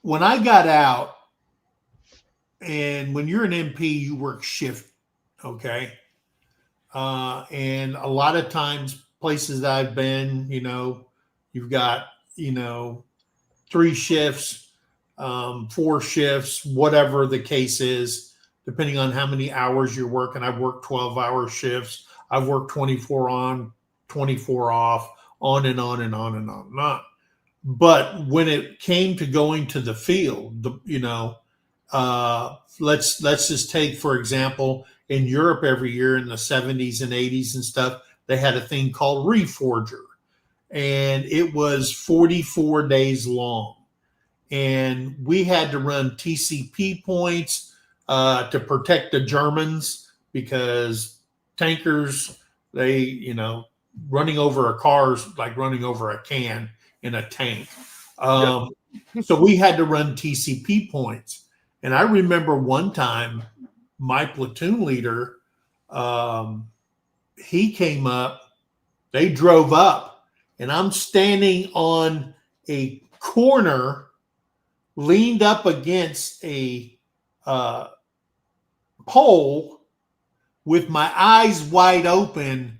when I got out, and when you're an MP, you work shift, okay? And a lot of times, places that I've been, you've got, 3 shifts, 4 shifts, whatever the case is, depending on how many hours you're working. I've worked 12-hour shifts. I've worked 24 on, 24 off, on and on and on and on and on. But when it came to going to the field, let's just take, for example, in Europe every year in the 70s and 80s and stuff, they had a thing called Reforger, and it was 44 days long. And we had to run TCP points to protect the Germans because tankers, they, running over a car is like running over a can in a tank. So we had to run TCP points. And I remember one time my platoon leader, he came up, they drove up, and I'm standing on a corner, leaned up against a pole with my eyes wide open,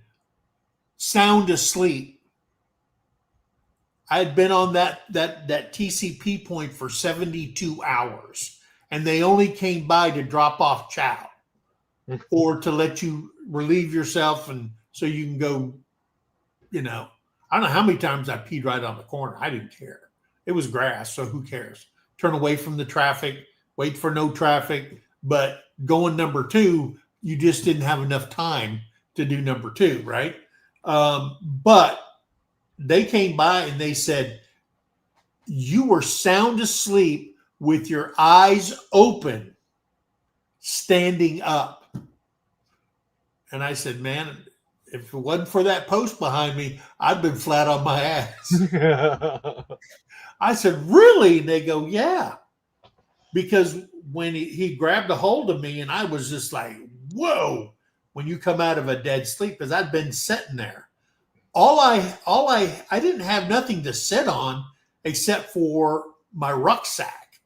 sound asleep. I had been on that TCP point for 72 hours, and they only came by to drop off chow or to let you relieve yourself, and so you can go. I don't know how many times I peed right on the corner. I didn't care. It was grass, so who cares? Turn away from the traffic, wait for no traffic. But going number 2, you just didn't have enough time to do number 2, right? But they came by and they said, you were sound asleep with your eyes open, standing up. And I said, man, if it wasn't for that post behind me, I'd been flat on my ass. I said, really? And they go, yeah. Because when he grabbed a hold of me, and I was just like, whoa, when you come out of a dead sleep, because I'd been sitting there. I didn't have nothing to sit on except for my rucksack,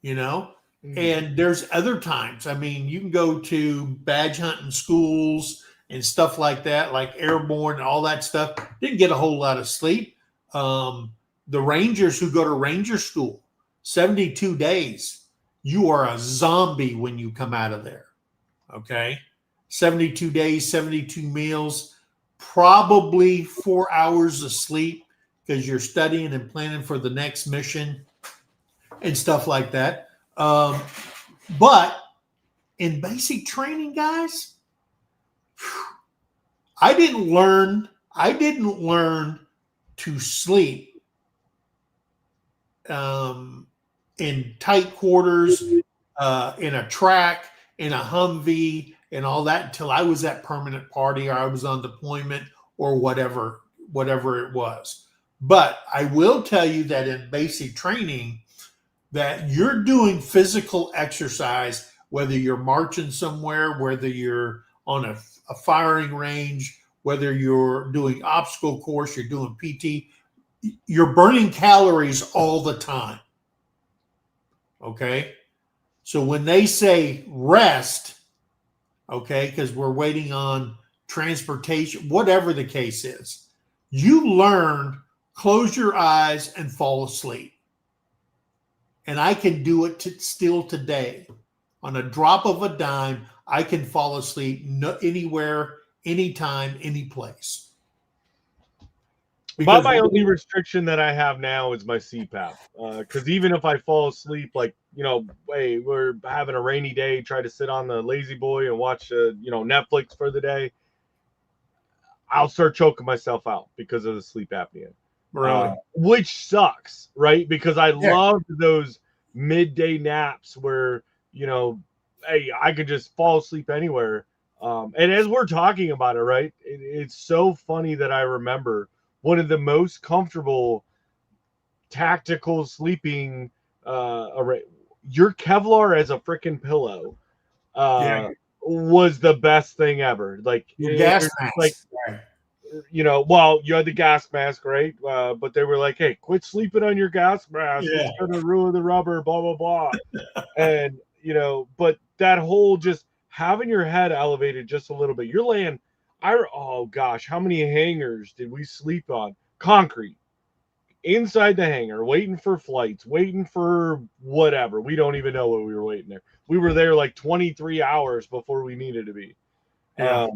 And there's other times. I mean, you can go to badge hunting schools and stuff like that, like airborne and all that stuff. Didn't get a whole lot of sleep. The Rangers who go to Ranger school, 72 days, you are a zombie when you come out of there. Okay. 72 days, 72 meals, probably 4 hours of sleep because you're studying and planning for the next mission and stuff like that. But in basic training, guys, I didn't learn to sleep in tight quarters, in a track, in a Humvee, and all that until I was at permanent party or I was on deployment or whatever it was. But I will tell you that in basic training, that you're doing physical exercise, whether you're marching somewhere, whether you're on a firing range, whether you're doing obstacle course, you're doing PT, you're burning calories all the time. Okay? So when they say rest, okay, because we're waiting on transportation, whatever the case is, you learn, close your eyes and fall asleep. And I can do it still today. On a drop of a dime, I can fall asleep anywhere, anytime, any place. About my only restriction that I have now is my CPAP. Because even if I fall asleep, like, hey, we're having a rainy day, try to sit on the lazy boy and watch, Netflix for the day, I'll start choking myself out because of the sleep apnea. Really? Which sucks, right? Because I loved those midday naps where, hey, I could just fall asleep anywhere. And as we're talking about it, right, it's so funny that I remember one of the most comfortable tactical sleeping, your Kevlar as a freaking pillow was the best thing ever. Like, your gas mask. Like, well, you had the gas mask, right? But they were like, hey, quit sleeping on your gas mask. Yeah. It's going to ruin the rubber, blah, blah, blah. And, but that whole just having your head elevated just a little bit, you're laying, oh gosh, how many hangars did we sleep on? Concrete. Inside the hangar, waiting for flights, waiting for whatever. We don't even know what we were waiting there. We were there like 23 hours before we needed to be. Yeah.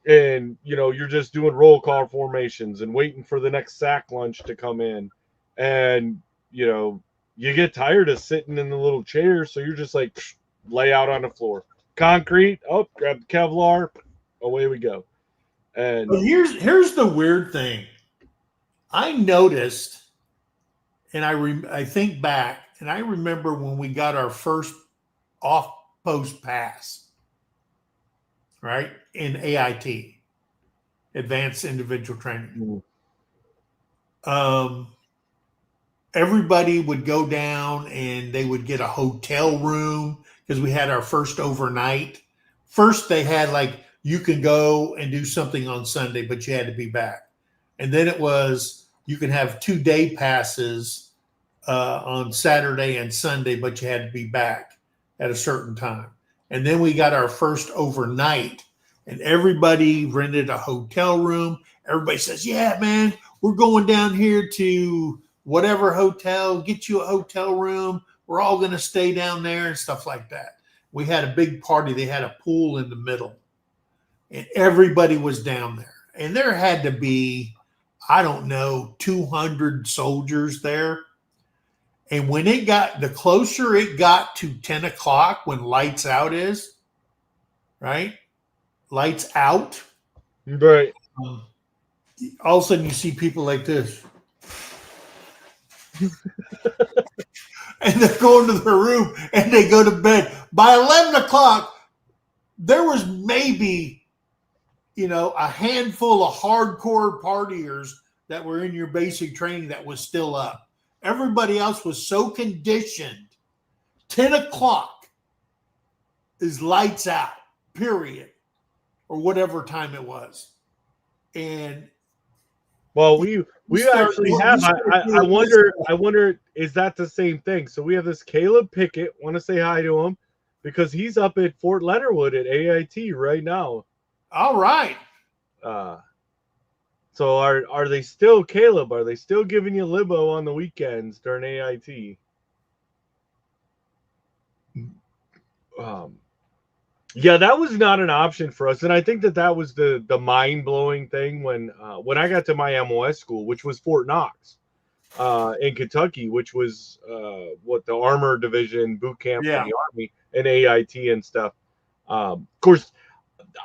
And, you're just doing roll call formations and waiting for the next sack lunch to come in. And, you get tired of sitting in the little chair. So you're just like, lay out on the floor. Concrete, grab the Kevlar, away we go. And but here's the weird thing. I noticed, and I think back, and I remember when we got our first off-post pass, right, in AIT, Advanced Individual Training. Everybody would go down and they would get a hotel room because we had our first overnight. First, they had like, you can go and do something on Sunday, but you had to be back. And then it was, you can have 2-day passes on Saturday and Sunday, but you had to be back at a certain time. And then we got our first overnight, and everybody rented a hotel room. Everybody says, yeah, man, we're going down here to whatever hotel, get you a hotel room. We're all going to stay down there and stuff like that. We had a big party. They had a pool in the middle, and everybody was down there. And there had to be, I don't know, 200 soldiers there. And when the closer it got to 10 o'clock, when lights out is, right? Lights out. Right. All of a sudden you see people like this. And they're going to their room and they go to bed. By 11 o'clock, there was maybe, a handful of hardcore partiers that were in your basic training that was still up. Everybody else was so conditioned. 10 o'clock is lights out, period, or whatever time it was. And well, we actually have. I wonder, is that the same thing? So we have this Caleb Pickett. Want to say hi to him because he's up at Fort Leonard Wood at AIT right now. All right. So are they still, Caleb? Are they still giving you libo on the weekends during AIT? Yeah, that was not an option for us, and I think that was the mind blowing thing when I got to my MOS school, which was Fort Knox, in Kentucky, which was what the Armor Division boot camp for the Army and AIT and stuff. Of course,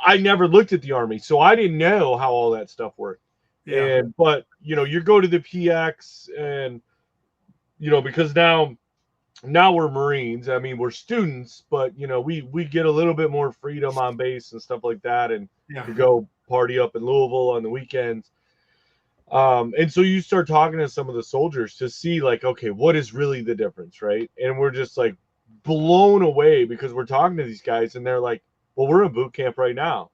I never looked at the Army, so I didn't know how all that stuff worked. Yeah. But you go to the PX, and because now we're Marines. I mean, we're students, but we get a little bit more freedom on base and stuff like that, and to go party up in Louisville on the weekends. And so you start talking to some of the soldiers to see, like, okay, what is really the difference, right? And we're just like blown away because we're talking to these guys, and they're like, "Well, we're in boot camp right now."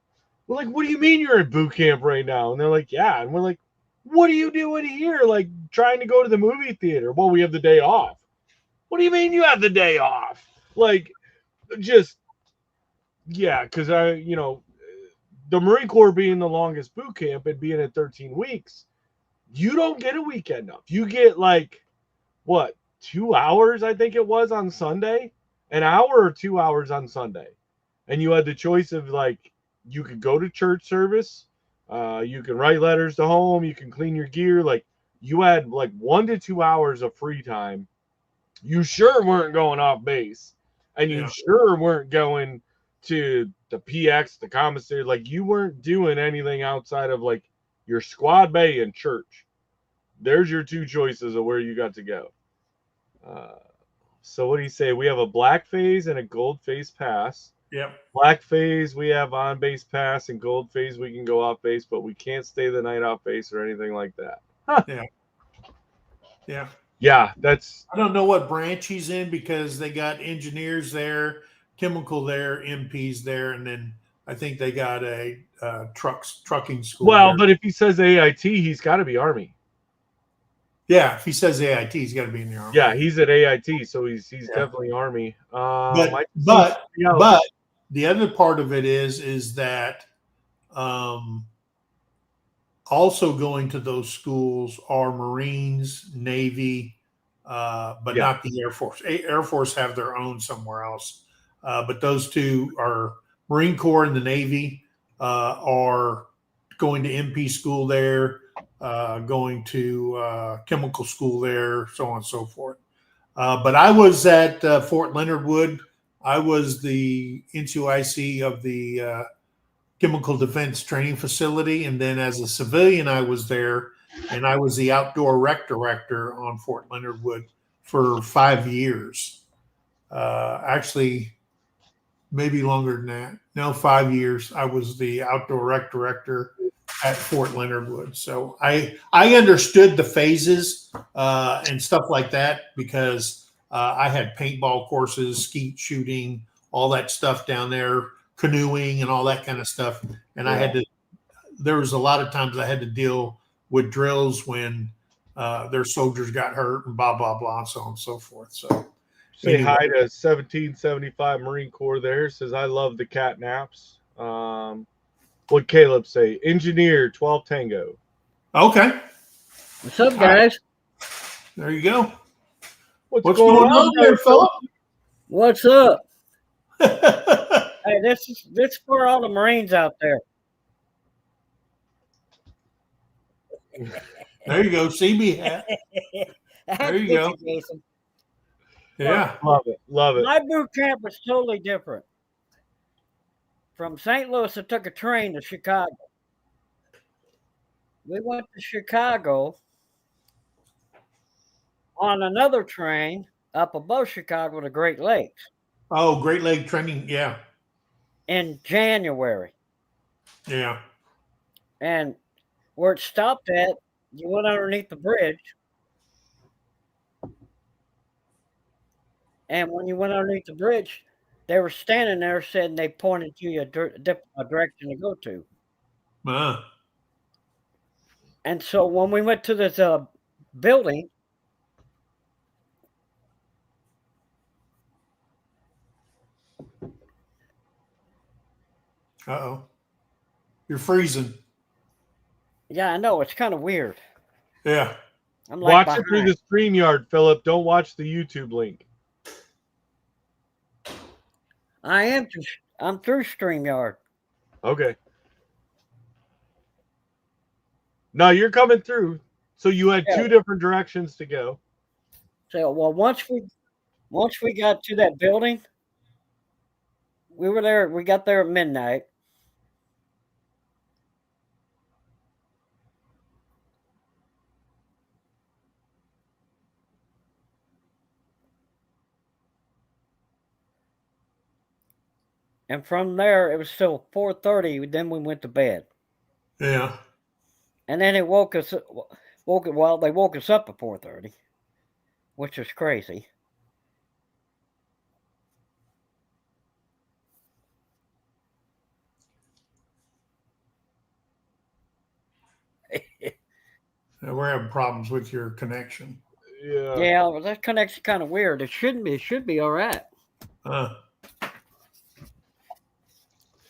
We're like, "What do you mean you're in boot camp right now?" And they're like, "Yeah." And we're like, "What are you doing here? Like trying to go to the movie theater?" "Well, we have the day off." "What do you mean you have the day off?" Like, just, yeah, because the Marine Corps being the longest boot camp and being at 13 weeks, you don't get a weekend off. You get like, what, 2 hours, I think it was, on Sunday? An hour or 2 hours on Sunday. And you had the choice of, like, you could go to church service, you can write letters to home, you can clean your gear. Like, you had like 1 to 2 hours of free time. You sure weren't going off base, and you sure weren't going to the PX, the commissary. Like, you weren't doing anything outside of like your squad bay and church. There's your two choices of where you got to go. So what do you say? We have a black phase and a gold phase pass. Yep. Black phase, we have on base pass, and gold phase, we can go off base, but we can't stay the night off base or anything like that. Huh. Yeah. Yeah, that's. I don't know what branch he's in because they got engineers there, chemical there, MPs there, and then I think they got a trucking school. Well, there. But if he says AIT, he's got to be Army. Yeah, if he says AIT, he's got to be in the Army. Yeah, he's at AIT, so he's definitely Army. But the other part of it is that also going to those schools are Marines, Navy, but not the Air Force. Air Force have their own somewhere else. But those two are Marine Corps and the Navy are going to MP school there, going to chemical school there, so on and so forth. But I was at Fort Leonard Wood. I was the NCOIC of the Chemical Defense Training Facility. And then as a civilian, I was there, and I was the outdoor rec director on Fort Leonard Wood for 5 years. Actually, maybe longer than that. No, 5 years. I was the outdoor rec director at Fort Leonard Wood. So I understood the phases and stuff like that because I had paintball courses, skeet shooting, all that stuff down there, canoeing and all that kind of stuff. And there was a lot of times I had to deal with drills when their soldiers got hurt and blah, blah, blah, so on and so forth. So say hi to 1775 Marine Corps there. Says, I love the cat naps. What Caleb say? Engineer 12 Tango. Okay. What's up, guys? There you go. What's going on there, Philip? What's up? Hey, this is for all the Marines out there. There you go, CB hat. There you go. Jason. Yeah. Love it. Love it. My boot camp was totally different. From St. Louis, I took a train to Chicago. We went to Chicago on another train up above Chicago to Great Lakes Oh, Great Lake training. Yeah. in January. Yeah. And where it stopped at, you went underneath the bridge. And when you went underneath the bridge, they were standing there saying they pointed you a direction to go to. And so when we went to this building, Uh-oh. You're freezing. yeah, I know, it's kind of weird. Yeah. I'm like Watch it through the StreamYard, Philip. Don't watch the YouTube link. I'm through StreamYard. Okay. No, you're coming through. So you had two different directions to go. So well, once we got to that building, we were there. We got there at midnight. And from there, it was still 4:30. Then we went to bed. Yeah. And then it woke us. They woke us up at 4:30, which was crazy. We're having problems with your connection. Yeah. Yeah, well, that connect's kind of weird. It shouldn't be. It should be all right.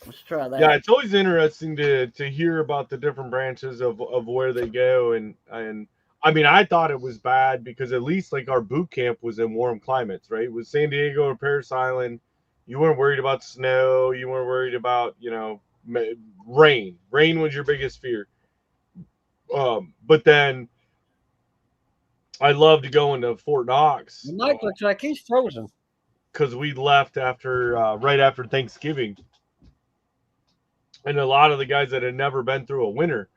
Let's try that. Yeah, it's always interesting to hear about the different branches of where they go, and I mean, I thought it was bad because at least like our boot camp was in warm climates, right? With San Diego or Parris Island, you weren't worried about snow, you weren't worried about rain. Rain was your biggest fear. But then I love to go into Fort Knox. Mike looks like he's frozen because we left after right after Thanksgiving. And a lot of the guys that had never been through a winter,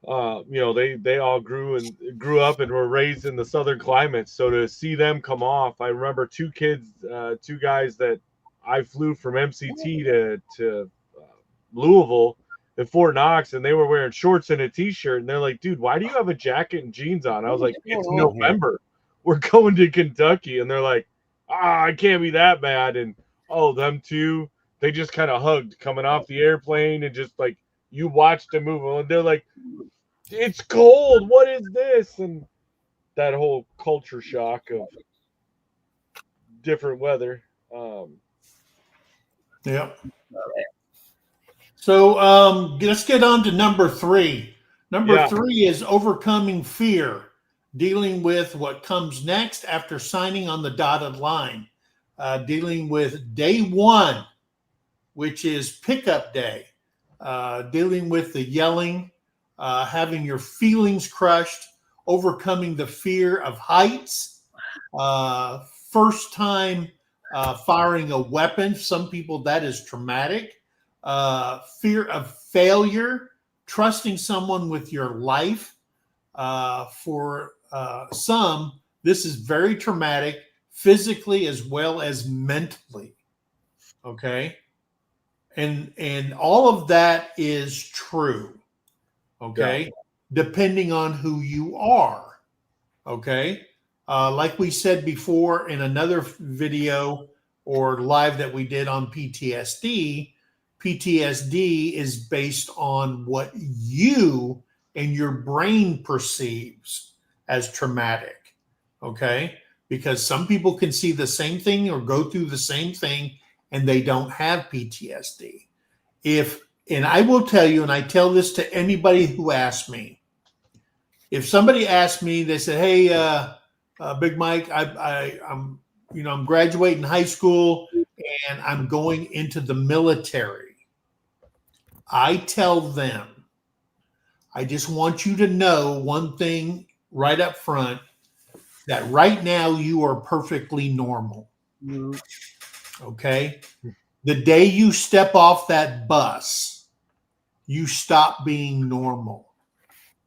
they all grew up and were raised in the southern climates. So to see them come off, I remember two guys that I flew from MCT to Louisville at Fort Knox, and they were wearing shorts and a t-shirt, and they're like, "Dude, why do you have a jacket and jeans on?" I was like, "It's November. We're going to Kentucky," and they're like, "I can't be that bad." And them two. They just kind of hugged coming off the airplane and just like you watched them move and they're like, "It's cold. What is this?" And that whole culture shock of different weather. Yeah. So let's get on to number 3. Number 3 is overcoming fear, dealing with what comes next after signing on the dotted line, dealing with day 1. Which is pickup day, dealing with the yelling, having your feelings crushed, overcoming the fear of heights, first time firing a weapon. Some people, that is traumatic. Fear of failure, trusting someone with your life. For some, this is very traumatic, physically as well as mentally. Okay. And all of that is true, okay, depending on who you are, okay? Like we said before in another video or live that we did on PTSD, PTSD is based on what you and your brain perceives as traumatic, okay? Because some people can see the same thing or go through the same thing and they don't have PTSD. And I will tell you, and I tell this to anybody who asks me, If somebody asked me, they said, "Hey, Big Mike, I'm I'm graduating high school and I'm going into the military." I tell them, I just want you to know one thing right up front, that right now you are perfectly normal. Mhm. Okay. The day you step off that bus, you stop being normal.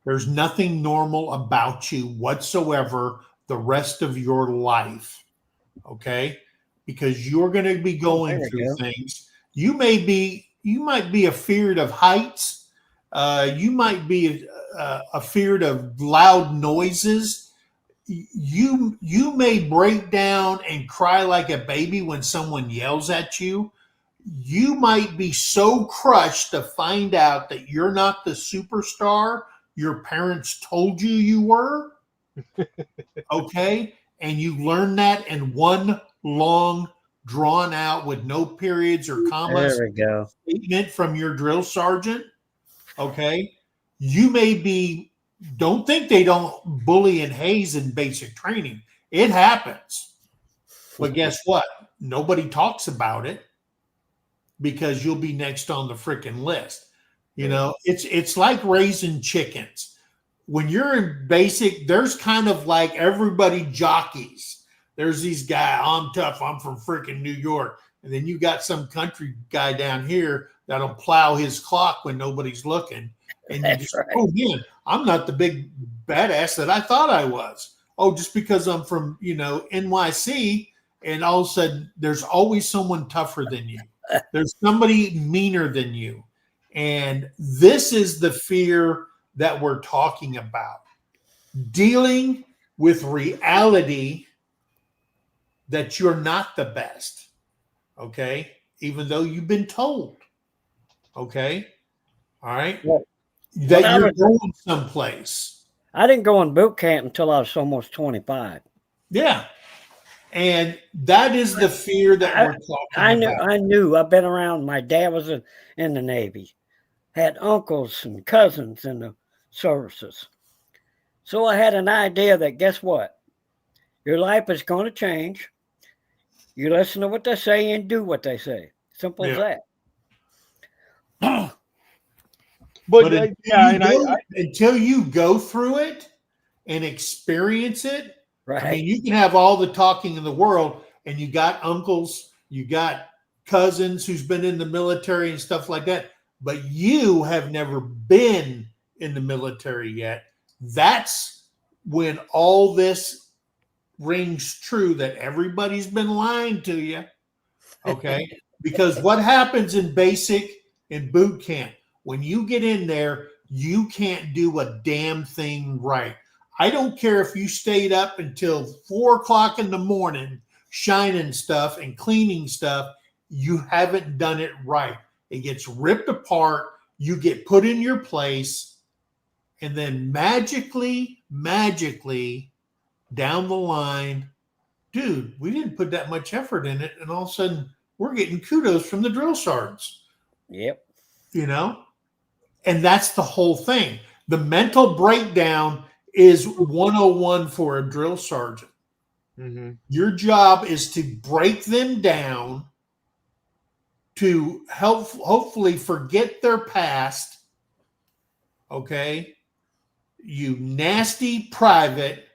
There's nothing normal about you whatsoever the rest of your life. Okay. Because you're going to be going There we through go. things. You might be afeared of heights. You might be afeared of loud noises. You may break down and cry like a baby when someone yells at you. You might be so crushed to find out that you're not the superstar your parents told you were. Okay. And you learn that in one long, drawn out, with no periods or commas, There we go. statement from your drill sergeant. Okay. You may be, don't think they don't bully and haze in basic training. It happens. But guess what? Nobody talks about it because you'll be next on the freaking list. It's like raising chickens. When you're in basic, there's kind of like everybody jockeys. There's these guys, I'm tough, I'm from freaking New York. And then you got some country guy down here that'll plow his clock when nobody's looking. And you That's just, right. oh man, I'm not the big badass that I thought I was. Oh, just because I'm from, NYC, and all of a sudden there's always someone tougher than you. There's somebody meaner than you. And this is the fear that we're talking about. Dealing with reality that you're not the best. Okay. Even though you've been told. Okay. All right. Well, That I you're was, going someplace. I didn't go in boot camp until I was almost 25. Yeah. And that is the fear that we're talking about. I knew. I've been around. My dad was in the Navy, had uncles and cousins in the services. So I had an idea that, guess what? Your life is going to change. You listen to what they say and do what they say. Simple as that. But until you go through it and experience it, Right. I mean, you can have all the talking in the world, and you got uncles, you got cousins who's been in the military and stuff like that, but you have never been in the military yet. That's when all this rings true, that everybody's been lying to you. Okay. Because what happens in boot camp, when you get in there, you can't do a damn thing right. I don't care if you stayed up until 4:00 in the morning shining stuff and cleaning stuff, you haven't done it right. It gets ripped apart, you get put in your place, and then magically down the line, dude, we didn't put that much effort in it, and all of a sudden we're getting kudos from the drill sergeants. Yep. And that's the whole thing. The mental breakdown is 101 for a drill sergeant. Mm-hmm. Your job is to break them down to help hopefully forget their past. Okay. You nasty private,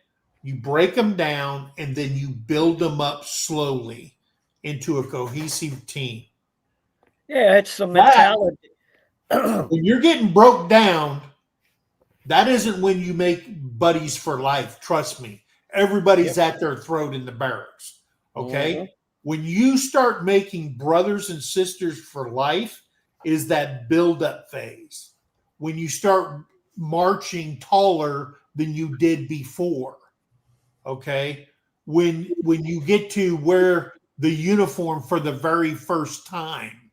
you break them down, and then you build them up slowly into a cohesive team. Yeah, it's the mentality. When you're getting broke down, that isn't when you make buddies for life. Trust me. Everybody's at their throat in the barracks. Okay. Mm-hmm. When you start making brothers and sisters for life, is that build-up phase. When you start marching taller than you did before. Okay. When you get to wear the uniform for the very first time.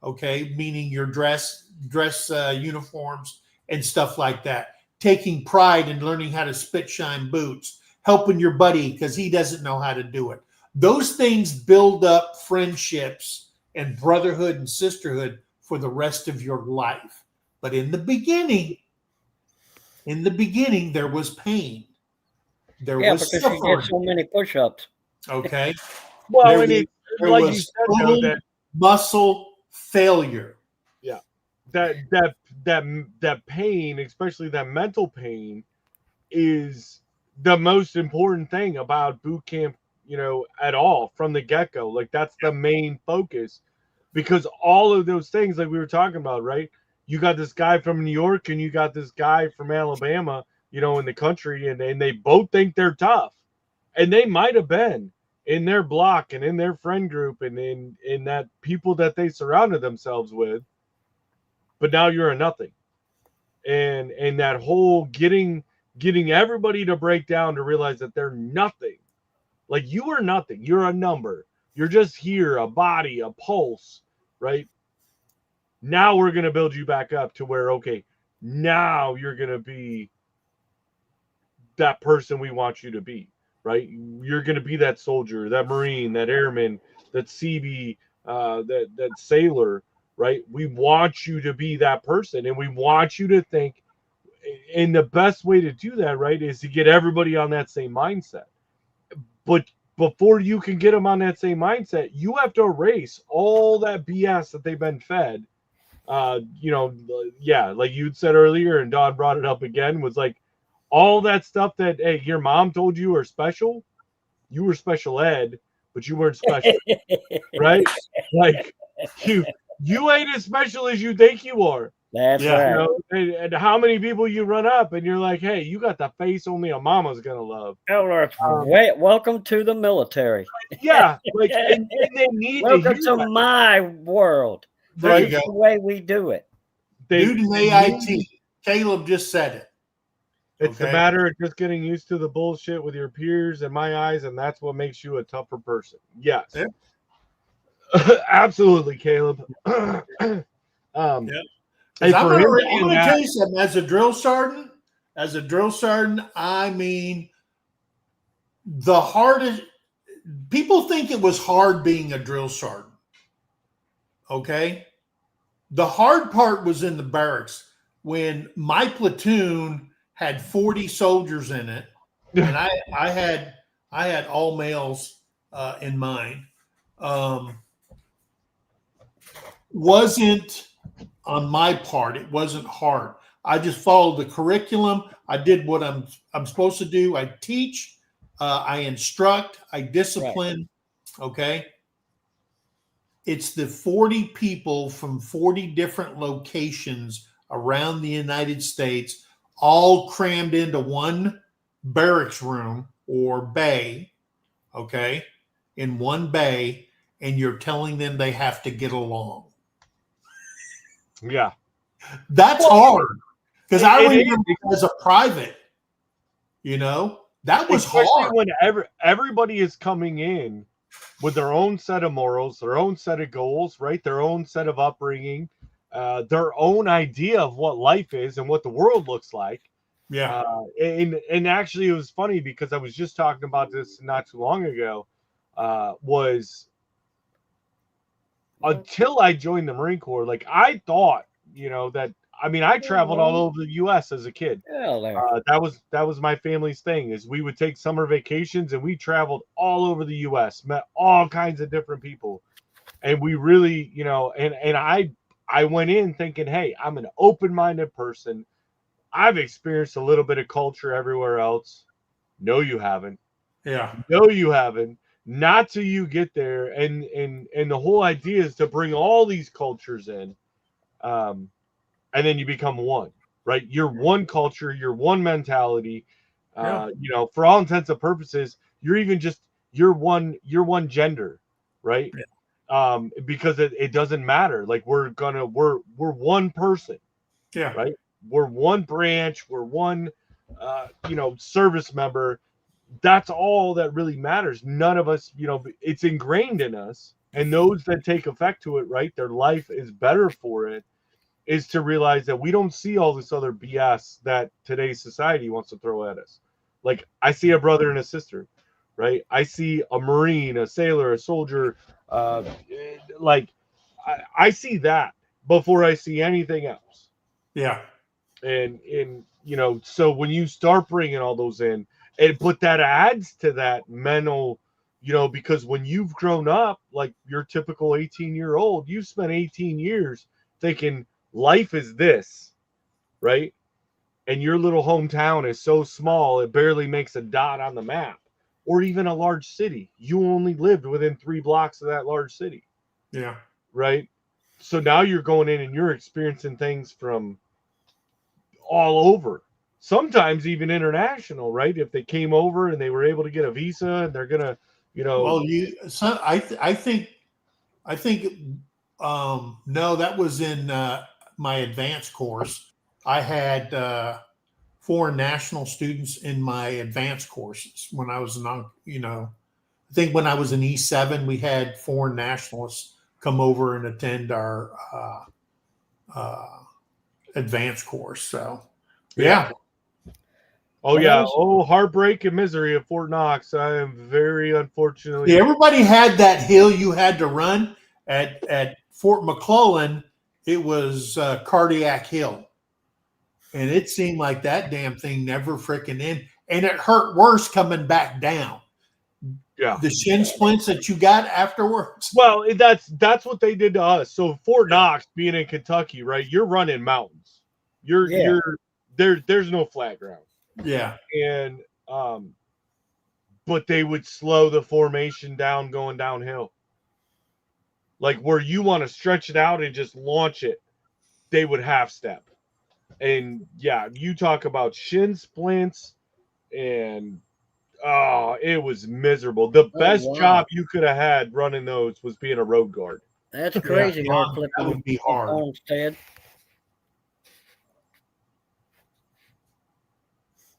Okay, meaning your dress uniforms and stuff like that. Taking pride in learning how to spit shine boots, helping your buddy because he doesn't know how to do it. Those things build up friendships and brotherhood and sisterhood for the rest of your life. But in the beginning, In the beginning, there was pain. There Yeah, was because you did suffering. so many push-ups. Okay. Well, There and was, it, there like you was said, though, total that muscle failure. yeah, that pain, especially that mental pain, is the most important thing about boot camp, at all from the get-go. Like that's the main focus, because all of those things, like we were talking about, right? You got this guy from New York and you got this guy from Alabama, in the country, and they both think they're tough. And they might have been in their block and in their friend group and in that people that they surrounded themselves with. But now you're a nothing. And that whole getting everybody to break down to realize that they're nothing. Like you are nothing. You're a number. You're just here, a body, a pulse, right? Now we're going to build you back up to where, okay, now you're going to be that person we want you to be, right? You're going to be that soldier, that Marine, that airman, that CB, that sailor, right? We want you to be that person, and we want you to think. And the best way to do that, right, is to get everybody on that same mindset. But before you can get them on that same mindset, you have to erase all that BS that they've been fed. Like you'd said earlier, and Don brought it up again, was like all that stuff that, hey, your mom told you are special. You were special ed, but you weren't special, right? Like you ain't as special as you think you are. That's Yeah. right. And how many people you run up and you're like, hey, you got the face only a mama's gonna love. Welcome to the military. Yeah, like and they need Welcome to to hear my world. There you This is go. the way we do it. Due to AIT. Caleb just said it. It's a matter of just getting used to the bullshit with your peers, in my eyes, and that's what makes you a tougher person. Yes. Yeah. Absolutely, Caleb. Yeah. Hey, I'm for him going being to that, tell you something. As a drill sergeant, I mean, the hardest people think it was hard being a drill sergeant. Okay. The hard part was in the barracks when my platoon had 40 soldiers in it, and I had all males in mine. Wasn't on my part. It wasn't hard. I just followed the curriculum. I did what I'm supposed to do. I teach, I instruct, I discipline. Right. Okay. It's the 40 people from 40 different locations around the United States, all crammed into one barracks room or bay, okay, in one bay, and you're telling them they have to get along. Yeah. That's hard. Because I remember as a private, that was especially hard. when everybody is coming in with their own set of morals, their own set of goals, right? Their own set of upbringing, their own idea of what life is and what the world looks like. Yeah. And actually, it was funny because I was just talking about this not too long ago. Was until I joined the Marine Corps, like I thought, that. I mean, I traveled all over the U.S. as a kid. That was my family's thing. Is we would take summer vacations and we traveled all over the U.S. Met all kinds of different people, and we really, and I went in thinking, hey, I'm an open-minded person. I've experienced a little bit of culture everywhere else. No, you haven't. Yeah. No, you haven't. Not till you get there, and the whole idea is to bring all these cultures in. And then you become one, right? You're one culture, you're one mentality. For all intents and purposes, you're one gender, right? Yeah. Because it doesn't matter. Like we're one person. Yeah. Right. We're one branch. We're one, service member. That's all that really matters. None of us, it's ingrained in us. And those that take effect to it, right? Their life is better for it. Is to realize that we don't see all this other BS that today's society wants to throw at us. Like I see a brother and a sister, right? I see a Marine, a sailor, a soldier. I see that before I see anything else. Yeah. And so when you start bringing all those in, but that adds to that mental, because when you've grown up, like your typical 18-year-old, you've spent 18 years thinking life is this, right? And your little hometown is so small, it barely makes a dot on the map. Or even a large city. You only lived within 3 blocks of that large city. Yeah. Right? So now you're going in and you're experiencing things from all over. Sometimes even international, right? If they came over and they were able to get a visa and they're gonna, Well, I think no, that was in my advanced course. I had foreign national students in my advanced courses when I was I think when I was in E7, we had foreign nationalists come over and attend our advanced course. So, yeah. Oh, yeah. Oh, heartbreak and misery at Fort Knox. I am very unfortunately. Yeah, everybody had that hill you had to run at Fort McClellan. It was Cardiac Hill. And it seemed like that damn thing never freaking in. And it hurt worse coming back down. Yeah. The shin splints that you got afterwards. Well, that's what they did to us. So Fort Knox, being in Kentucky, right? You're running mountains. There's no flat ground. Yeah. And but they would slow the formation down going downhill. Like where you want to stretch it out and just launch it, they would half step. And yeah, you talk about shin splints and it was miserable. The best job you could have had running those was being a road guard. That's crazy. Yeah, that would be hard. Homestead.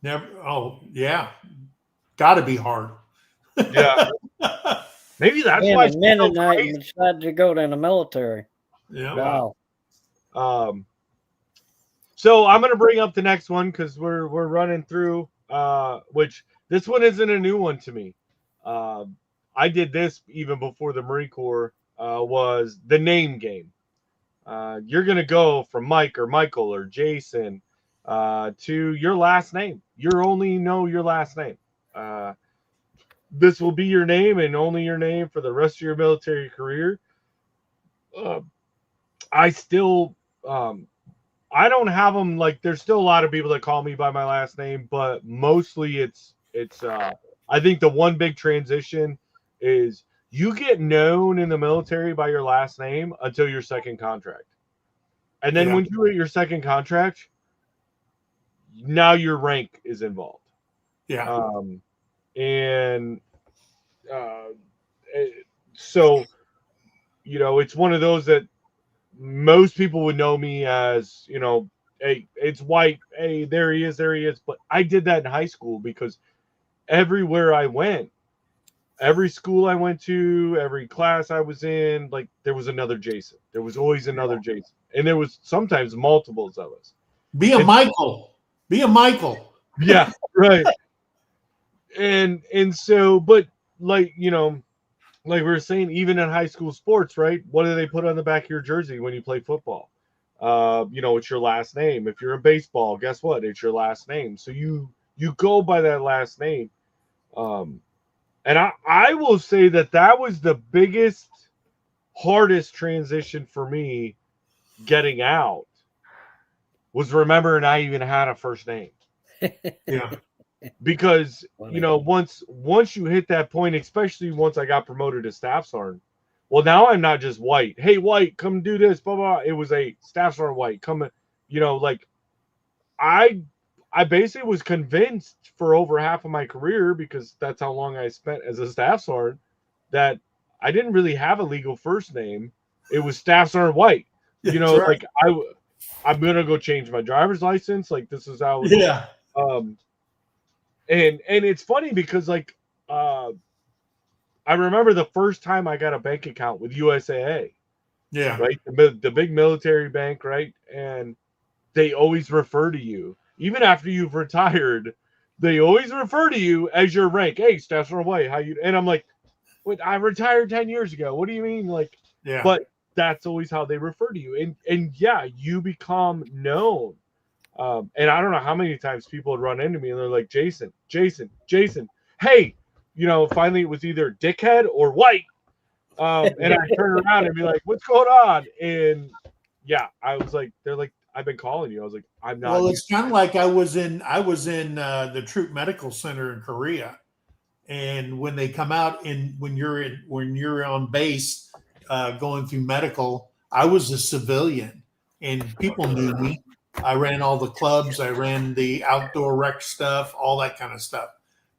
Never. Oh, yeah. Got to be hard. Yeah. Maybe that's why a Mennonite and decided to go to the military. Yeah. Wow. So I'm going to bring up the next one because we're running through, which this one isn't a new one to me. I did this even before the Marine Corps, was the name game. You're going to go from Mike or Michael or Jason to your last name. You only know your last name. This will be your name and only your name for the rest of your military career. I still, I don't have them like, there's still a lot of people that call me by my last name, but mostly it's I think the one big transition is you get known in the military by your last name until your second contract. And then when you hit your second contract, now your rank is involved. Yeah. So, it's one of those that most people would know me as, hey, it's White. Hey, there he is. But I did that in high school because everywhere I went, every school I went to, every class I was in, like there was another Jason. There was always another Jason. And there was sometimes multiples of us. Be a Michael. Yeah, right. And so, but like, like we were saying, even in high school sports, right? What do they put on the back of your jersey when you play football? It's your last name. If you're in baseball, guess what? It's your last name. So you go by that last name. And I will say that was the biggest, hardest transition for me getting out, was remembering I even had a first name. Yeah. Because, once you hit that point, especially once I got promoted to staff sergeant, well, now I'm not just White. Hey, White, come do this, blah, blah. It was a staff sergeant White. Come, like I basically was convinced for over half of my career, because that's how long I spent as a staff sergeant, that I didn't really have a legal first name. It was Staff Sergeant White. Right. Like I'm gonna go change my driver's license. Like this is how. Yeah. And it's funny because like I remember the first time I got a bank account with USAA. Yeah. Right. The big military bank, right? And they always refer to you. Even after you've retired, they always refer to you as your rank. Hey, Staff Sergeant White, how you? And I'm like, wait, I retired 10 years ago. What do you mean? Like, yeah. But that's always how they refer to you. And yeah, you become known. And I don't know how many times people would run into me and they're like, Jason, Jason, Jason, hey, finally it was either dickhead or white. And I turn around and be like, what's going on? And yeah, I was like, they're like, I've been calling you. I was like, I'm not. Well, it's kind of like I was in the Troop Medical Center in Korea, and when they come out when you're on base going through medical, I was a civilian, and people knew me. I ran all the clubs, I ran the outdoor rec stuff, all that kind of stuff,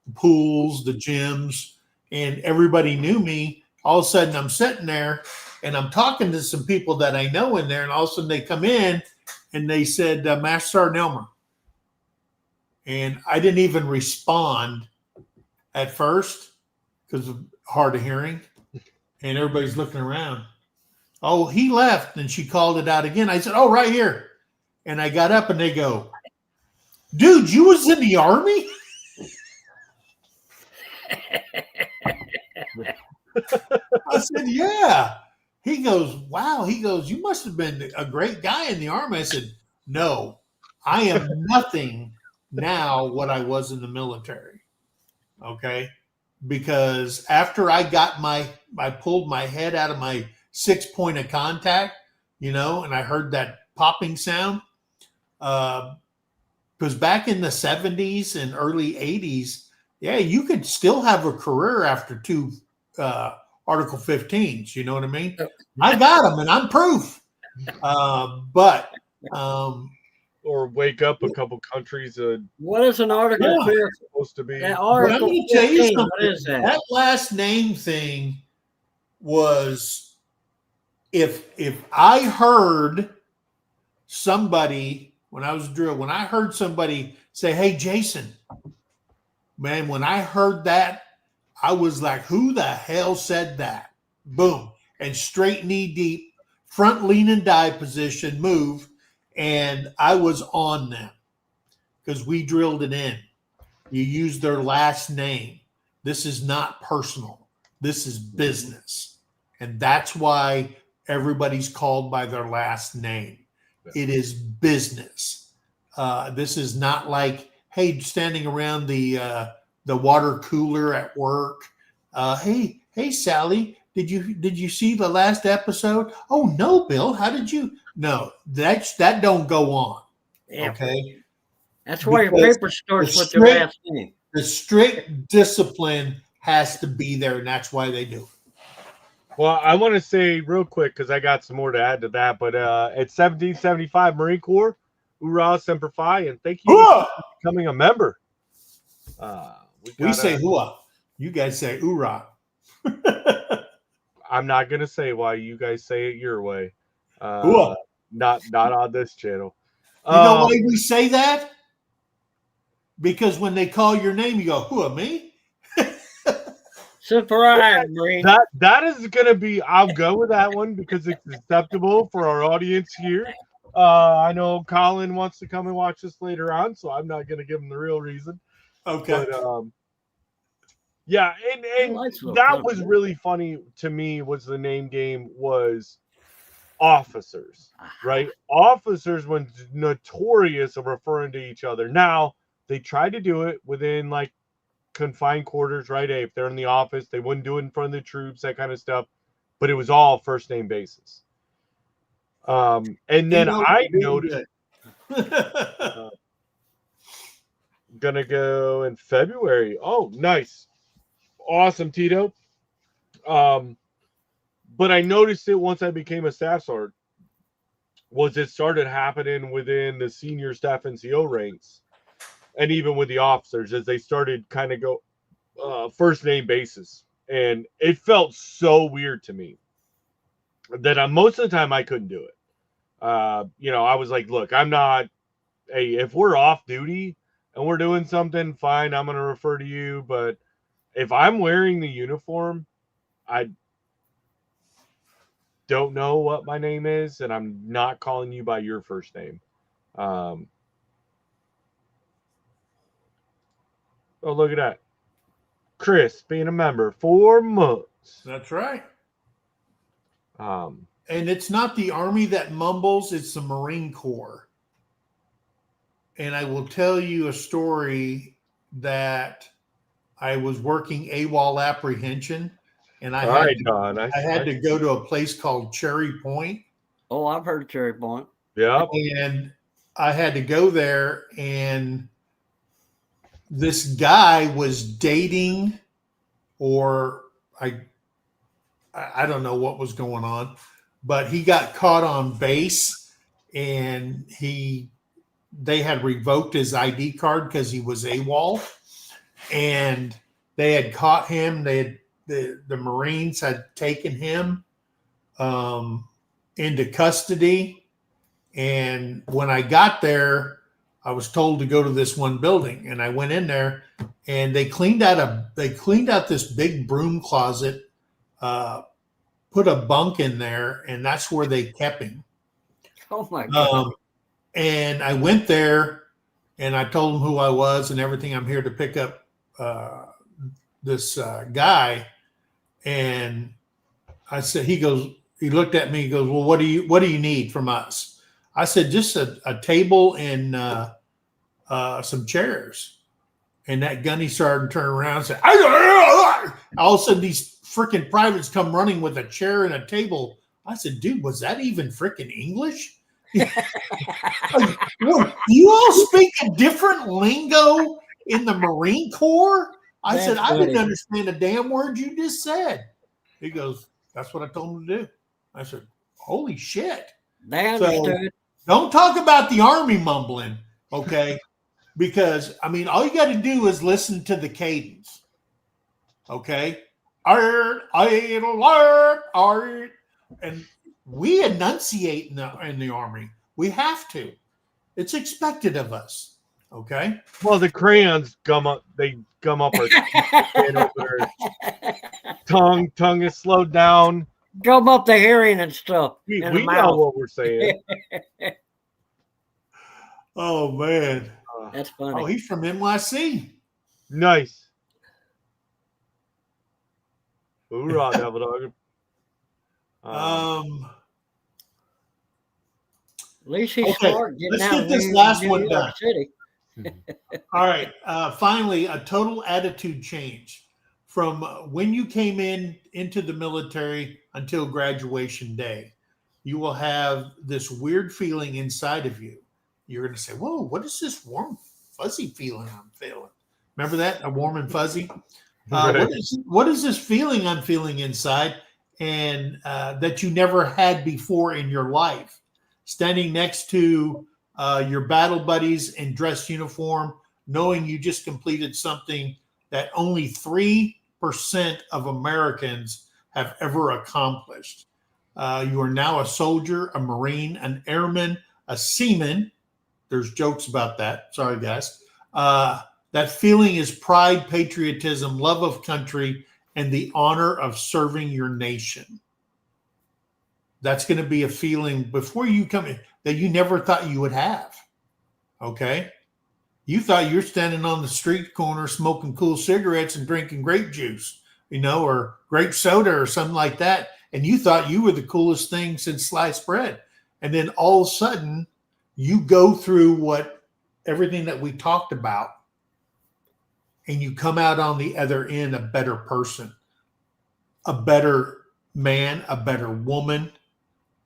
the pools, the gyms, and everybody knew me. All of a sudden, I'm sitting there and I'm talking to some people that I know in there, and all of a sudden they come in and they said, Master Sergeant Elmer. And I didn't even respond at first because of hard of hearing. And everybody's looking around. Oh, he left. And she called it out again. I said, oh, right here. And I got up and they go, dude, you was in the Army? I said, yeah. He goes, wow. He goes, you must have been a great guy in the Army. I said, no, I am nothing now what I was in the military. Okay. Because after I pulled my head out of my 6 point of contact, and I heard that popping sound. Because back in the 70s and early 80s, yeah, you could still have a career after two Article 15s. You know what I mean? I got them, and I'm proof. But or wake up a couple countries. What is an Article 15 supposed to be? Article 15, what is that? That last name thing was if I heard somebody when I was drilled, when I heard somebody say, hey, Jason, man, when I heard that, I was like, who the hell said that? Boom. And straight knee deep, front leaning dive position, move. And I was on them because we drilled it in. You use their last name. This is not personal. This is business. And that's why everybody's called by their last name. It is business. This is not like, hey, standing around the water cooler at work. Hey, Sally, did you see the last episode? Oh no, Bill, how did you? No, that don't go on. Yeah. Okay. That's why your paper starts with your last name. The strict discipline has to be there, and that's why they do it. Well, I want to say real quick, because I got some more to add to that, but it's 1775 Marine Corps, Hoorah, Semper Fi, and thank you for becoming a member. We say hooah. You guys say hoorah. I'm not going to say why you guys say it your way. Hooah. Not on this channel. You know why we say that? Because when they call your name, you go, who, me? Surprise, Marine. That is going to be, I'll go with that one because it's acceptable for our audience here. I know Colin wants to come and watch this later on, so I'm not going to give him the real reason. Okay. But, yeah, and that was really funny to me was the name game was officers, right? Officers were notorious of referring to each other. Now, they tried to do it within like confined quarters, right? If they're in the office, they wouldn't do it in front of the troops, that kind of stuff. But it was all first name basis. And then I noticed gonna go in February. Oh, nice. Awesome, Tito. But I noticed it once I became a staff sergeant was it started happening within the senior staff NCO ranks and even with the officers as they started kind of go first name basis. And it felt so weird to me that most of the time I couldn't do it. I was like, look, I'm not if we're off duty and we're doing something, fine, I'm going to refer to you. But if I'm wearing the uniform, I don't know what my name is, and I'm not calling you by your first name. Oh, look at that. Chris being a member 4 months. That's right. And it's not the Army that mumbles, it's the Marine Corps. and I will tell you a story that I was working AWOL apprehension, and All right, John. I had to go to a place called Cherry Point. Oh, I've heard of Cherry Point. Yeah. And I had to go there, and this guy was dating, or I don't know what was going on, but he got caught on base, and they had revoked his ID card because he was AWOL, and they had caught him. The Marines had taken him into custody. And when I got there, I was told to go to this one building, and I went in there, and they cleaned out this big broom closet, put a bunk in there, and that's where they kept him. Oh my God. And I went there, and I told them who I was and everything. I'm here to pick up this guy, and I said, he looked at me, he goes, well, what do you need from us? I said, just a table and some chairs. And that gunny sergeant turned around and said, all of a sudden these freaking privates come running with a chair and a table. I said, dude, was that even freaking English? Like, what, you all speak a different lingo in the Marine Corps? I said, I didn't understand a damn word you just said. He goes, that's what I told him to do. I said, holy shit. They understood. So, don't talk about the Army mumbling, okay? Because, I mean, all you got to do is listen to the cadence, okay? And we enunciate in the Army. We have to. It's expected of us, okay? Well, the crayons gum up our tongue is slowed down. Gum up the hearing and stuff. We know what we're saying. Oh, man. That's funny. Oh, he's from NYC. Nice. Hoorah, Devil Dog. At least he's okay, smart. Let's get this last one done. City. All right. Finally, a total attitude change from when you came into the military until graduation day. You will have this weird feeling inside of you. You're going to say, whoa, what is this warm, fuzzy feeling I'm feeling? Remember that? A warm and fuzzy? Right. What is this feeling I'm feeling inside, and that you never had before in your life? Standing next to your battle buddies in dress uniform, knowing you just completed something that only 3% of Americans have ever accomplished. You are now a soldier, a Marine, an airman, a seaman. There's jokes about that. Sorry, guys. That feeling is pride, patriotism, love of country, and the honor of serving your nation. That's going to be a feeling before you come in that you never thought you would have. Okay? You thought you're standing on the street corner smoking cool cigarettes and drinking grape juice, or grape soda or something like that. And you thought you were the coolest thing since sliced bread. And then all of a sudden, you go through everything that we talked about, and you come out on the other end a better person, a better man, a better woman,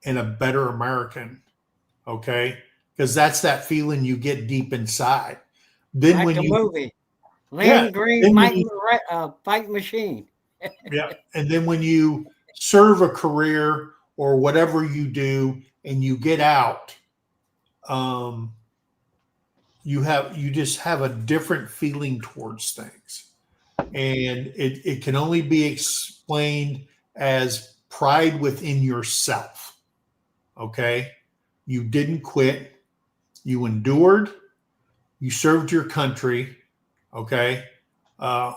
and a better American. Okay? Because that's that feeling you get deep inside. Then like when the you movie, Land Green Fight Machine. Yeah. And then when you serve a career or whatever you do and you get out, you just have a different feeling towards things. And it can only be explained as pride within yourself. Okay? You didn't quit. You endured. You served your country. Okay?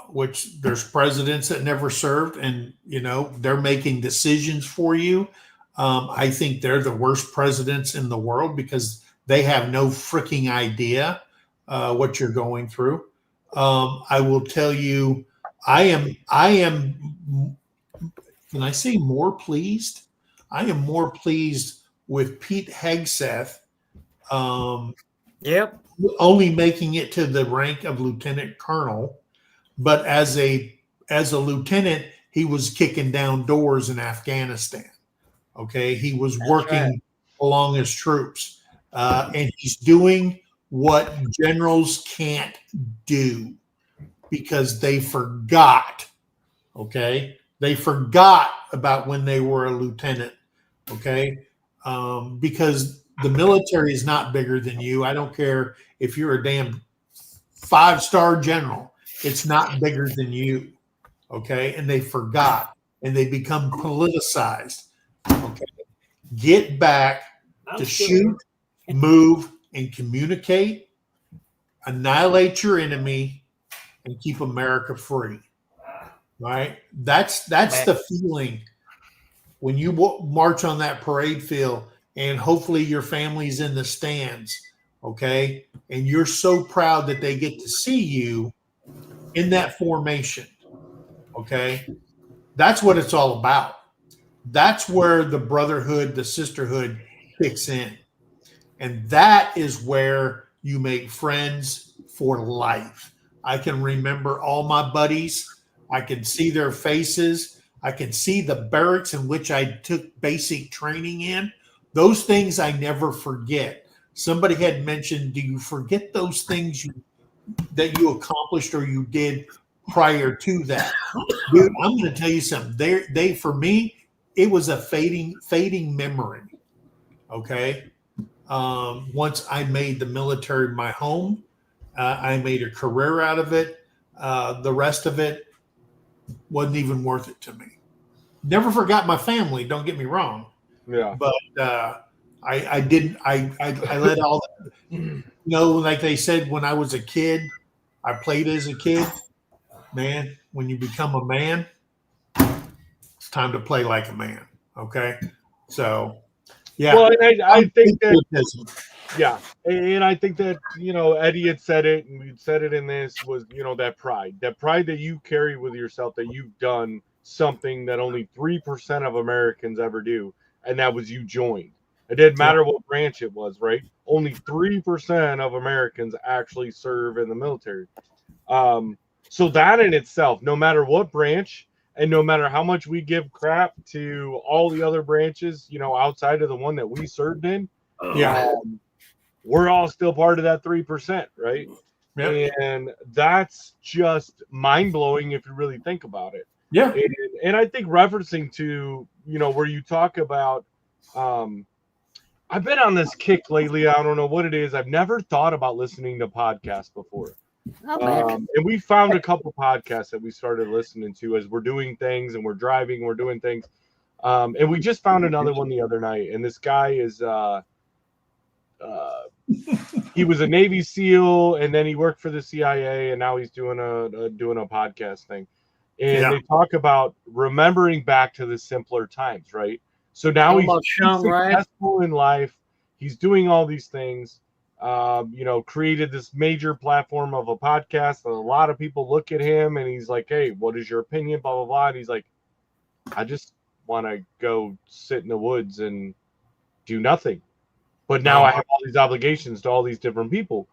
Which there's presidents that never served, and they're making decisions for you. I think they're the worst presidents in the world because they have no freaking idea what you're going through. I will tell you, I am. Can I say more pleased? I am more pleased with Pete Hegseth Yep. only making it to the rank of lieutenant colonel, but as a lieutenant, he was kicking down doors in Afghanistan. Okay, he was That's right. working along his troops, and he's doing what generals can't do because they forgot. Okay, they forgot about when they were a lieutenant. Okay, because the military is not bigger than you. I don't care if you're a damn 5-star general; it's not bigger than you. Okay, and they forgot, and they become politicized. Okay, get back to shoot, move, and communicate, annihilate your enemy, and keep America free. Right? That's the feeling when you march on that parade field, and hopefully your family's in the stands. Okay, and you're so proud that they get to see you in that formation. Okay, that's what it's all about. That's where the brotherhood, the sisterhood kicks in. And that is where you make friends for life. I can remember all my buddies. I can see their faces. I can see the barracks in which I took basic training in. Those things I never forget. Somebody had mentioned, do you forget those things that you accomplished or you did prior to that? Dude, I'm going to tell you something. They for me, it was a fading memory. Okay. Once I made the military my home, I made a career out of it. The rest of it wasn't even worth it to me. Never forgot my family. Don't get me wrong. Yeah. But I didn't. I let all. Like they said when I was a kid, I played as a kid. Man, when you become a man, it's time to play like a man. Okay, so yeah. Well, and I think that patriotism. yeah, and I think that Eddie had said it, and we said it in this was that pride that you carry with yourself, that you've done something that only 3% of Americans ever do, and that was you joined. It didn't matter what branch it was, right? Only 3% of Americans actually serve in the military. So that in itself, no matter what branch, and no matter how much we give crap to all the other branches, outside of the one that we served in, Yeah. we're all still part of that 3%, right? Yep. And that's just mind blowing if you really think about it. Yeah. And I think referencing to, where you talk about, I've been on this kick lately. I don't know what it is. I've never thought about listening to podcasts before. And we found a couple podcasts that we started listening to as we're doing things and we're driving, we're doing things. And we just found another one the other night. And this guy is, he was a Navy SEAL, and then he worked for the CIA, and now he's doing a podcast thing. And they talk about remembering back to the simpler times, right? So now he's successful in life. He's doing all these things. Created this major platform of a podcast, and a lot of people look at him, and he's like, "Hey, what is your opinion?" Blah blah blah. And he's like, "I just want to go sit in the woods and do nothing." But now I have all these obligations to all these different people.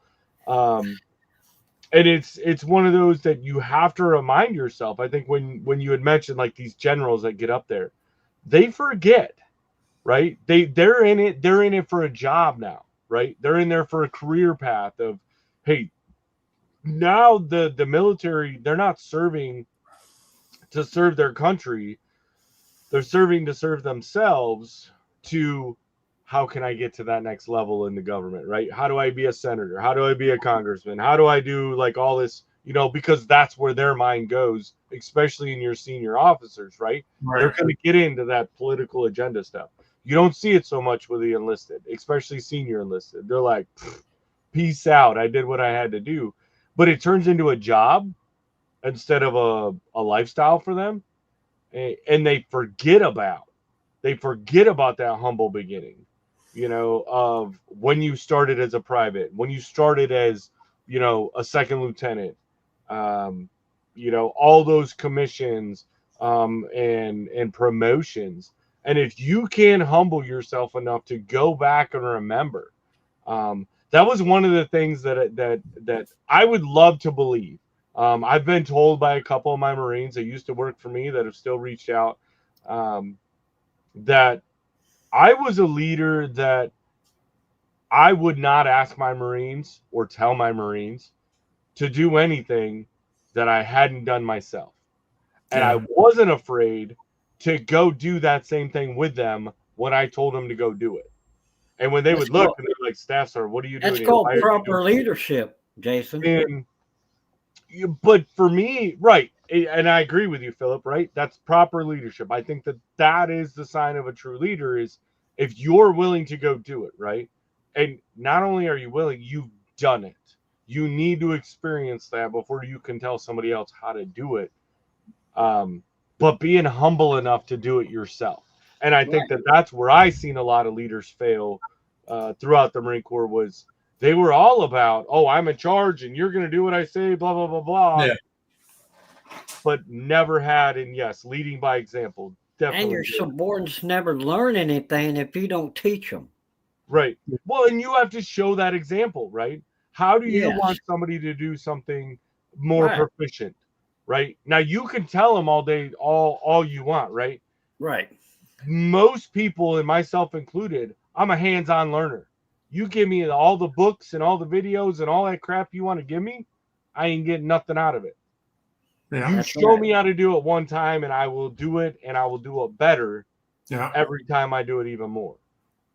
And it's one of those that you have to remind yourself. I think when you had mentioned like these generals that get up there, they forget, right? They're in it for a job now, right? They're in there for a career path of, hey, now the military, they're not serving to serve their country. They're serving to serve themselves to, how can I get to that next level in the government, right? How do I be a senator? How do I be a congressman? How do I do like all this, because that's where their mind goes, especially in your senior officers, right? They're going to get into that political agenda stuff. You don't see it so much with the enlisted, especially senior enlisted. They're like, peace out. I did what I had to do. But it turns into a job instead of a lifestyle for them. And they forget about that humble beginning. Of when you started as a private, when you started as, a second lieutenant, all those commissions, and promotions. And if you can humble yourself enough to go back and remember, that was one of the things that I would love to believe. I've been told by a couple of my Marines that used to work for me that have still reached out, that I was a leader that I would not ask my Marines or tell my Marines to do anything that I hadn't done myself. And I wasn't afraid to go do that same thing with them when I told them to go do it. And when they would look and they're like, Staff Sergeant, what are you doing? That's called proper leadership, Jason. And but for me, right, and I agree with you, Philip, right? That's proper leadership. I think that is the sign of a true leader, is if you're willing to go do it, right? And not only are you willing, you've done it. You need to experience that before you can tell somebody else how to do it. But being humble enough to do it yourself. And I think that's where I seen a lot of leaders fail throughout the Marine Corps, was they were all about, oh, I'm in charge and you're going to do what I say, blah, blah, blah, blah. Yeah. But never had, and yes, leading by example. Definitely. And your subordinates never learn anything if you don't teach them. Right. Well, and you have to show that example, right? How do you want somebody to do something more proficient, right? Now, you can tell them all day, all you want, right? Right. Most people, and myself included, I'm a hands-on learner. You give me all the books and all the videos and all that crap you want to give me, I ain't getting nothing out of it. Yeah, you show me how to do it one time, and I will do it, and I will do it better every time I do it even more.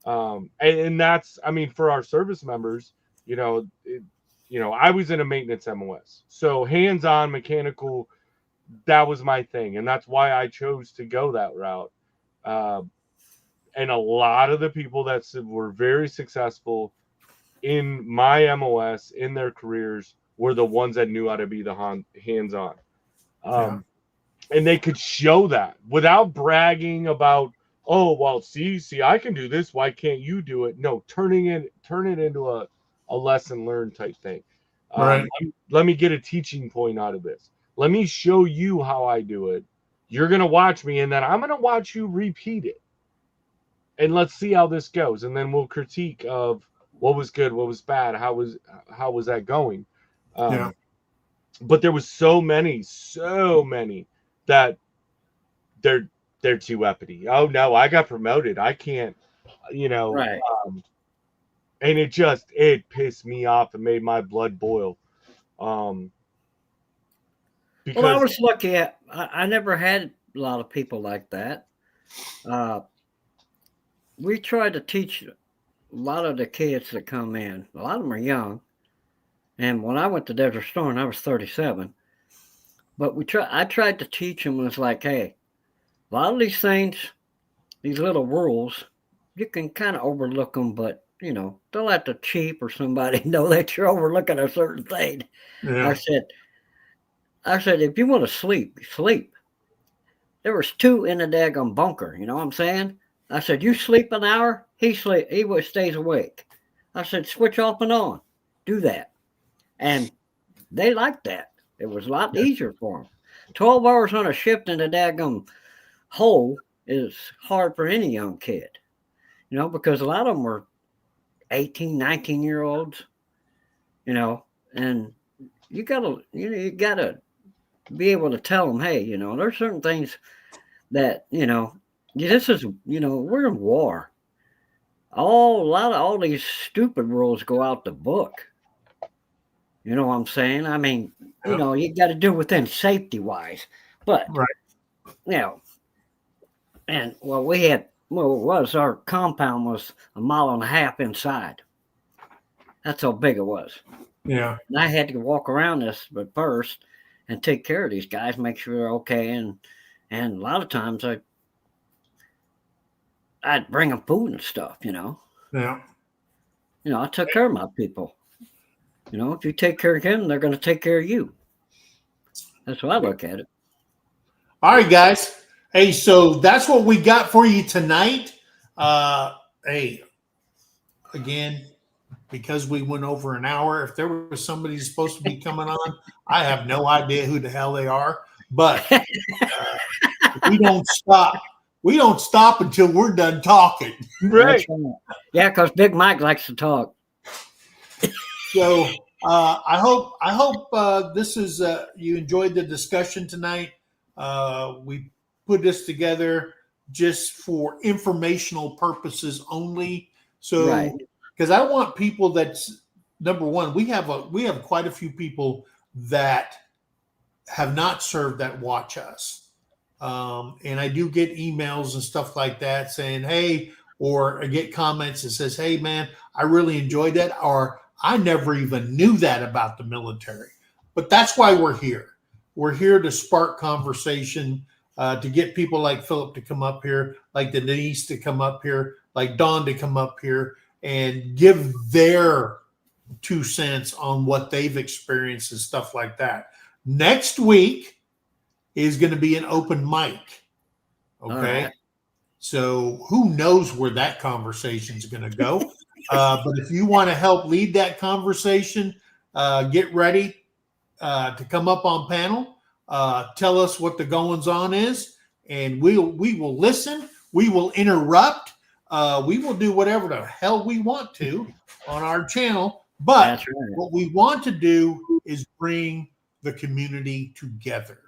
And that's, I mean, for our service members, I was in a maintenance MOS. So hands-on mechanical, that was my thing. And that's why I chose to go that route. And a lot of the people that were very successful in my MOS, in their careers, were the ones that knew how to be the hands-on. And they could show that without bragging about, oh, well, see, I can do this. Why can't you do it? No, turn it into a lesson learned type thing. Right. Let me get a teaching point out of this. Let me show you how I do it. You're going to watch me, and then I'm going to watch you repeat it. And let's see how this goes. And then we'll critique of what was good, what was bad, how was that going. But there was so many that they're too uppity. Oh no, I got promoted. I can't, right. And it pissed me off and made my blood boil. Because I was lucky. I never had a lot of people like that. We tried to teach a lot of the kids that come in. A lot of them are young. And when I went to Desert Storm, I was 37. But I tried to teach them. Was like, hey, a lot of these things, these little rules, you can kind of overlook them, but don't let the chief or somebody know that you're overlooking a certain thing. Yeah. I said, if you want to sleep. There was 2 in the daggone bunker. You know what I'm saying? I said, you sleep an hour, he stays awake. I said, switch off and on. Do that. And they liked that. It was a lot easier for them. 12 hours on a shift in a daggone hole is hard for any young kid. Because a lot of them were 18, 19-year-olds, and you gotta be able to tell them, hey, there's certain things that, this is, we're in war. A lot of all these stupid rules go out the book. You know what I'm saying? I mean, you got to do within safety wise, but, and our compound was 1.5 miles inside. That's how big it was. Yeah. And I had to walk around this, but first, and take care of these guys, make sure they're okay. And a lot of times I'd bring them food and stuff, Yeah. I took care of my people. If you take care of them, they're going to take care of you. That's how I look at it. All right, guys. Hey, so that's what we got for you tonight. Hey, again, because we went over an hour, if there was somebody supposed to be coming on, I have no idea who the hell they are. But we don't stop. We don't stop until we're done talking. Right. Yeah, because Big Mike likes to talk. So I hope this is you enjoyed the discussion tonight. We put this together just for informational purposes only. So Right. because I want people that's number one, we have quite a few people that have not served that watch us. And I do get emails and stuff like that saying, hey, or I get comments that says, hey, man, I really enjoyed that. Or I never even knew that about the military. But that's why we're here. We're here to spark conversation, to get people like Philip to come up here, like Denise to come up here, like Dawn to come up here and give their 2 cents on what they've experienced and stuff like that. Next week is going to be an open mic. Okay. Right. So who knows where that conversation is going to go. But if you want to help lead that conversation, get ready to come up on panel. Tell us what the goings on is, and we will listen. We will interrupt. We will do whatever the hell we want to on our channel. But That's right. what we want to do is bring the community together.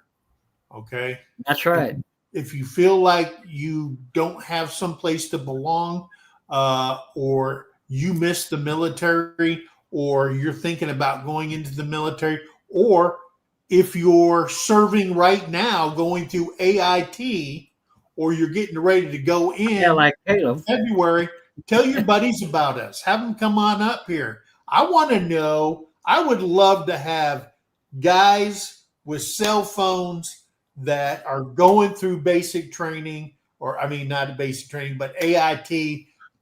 Okay. That's right. If you feel like you don't have some place to belong, or you miss the military, or you're thinking about going into the military, or if you're serving right now, going through AIT, or you're getting ready to go in like Caleb. February, tell your buddies about us. Have them come on up here. I want to know. I would love to have guys with cell phones that are going through basic training, or I mean, not a basic training, but AIT,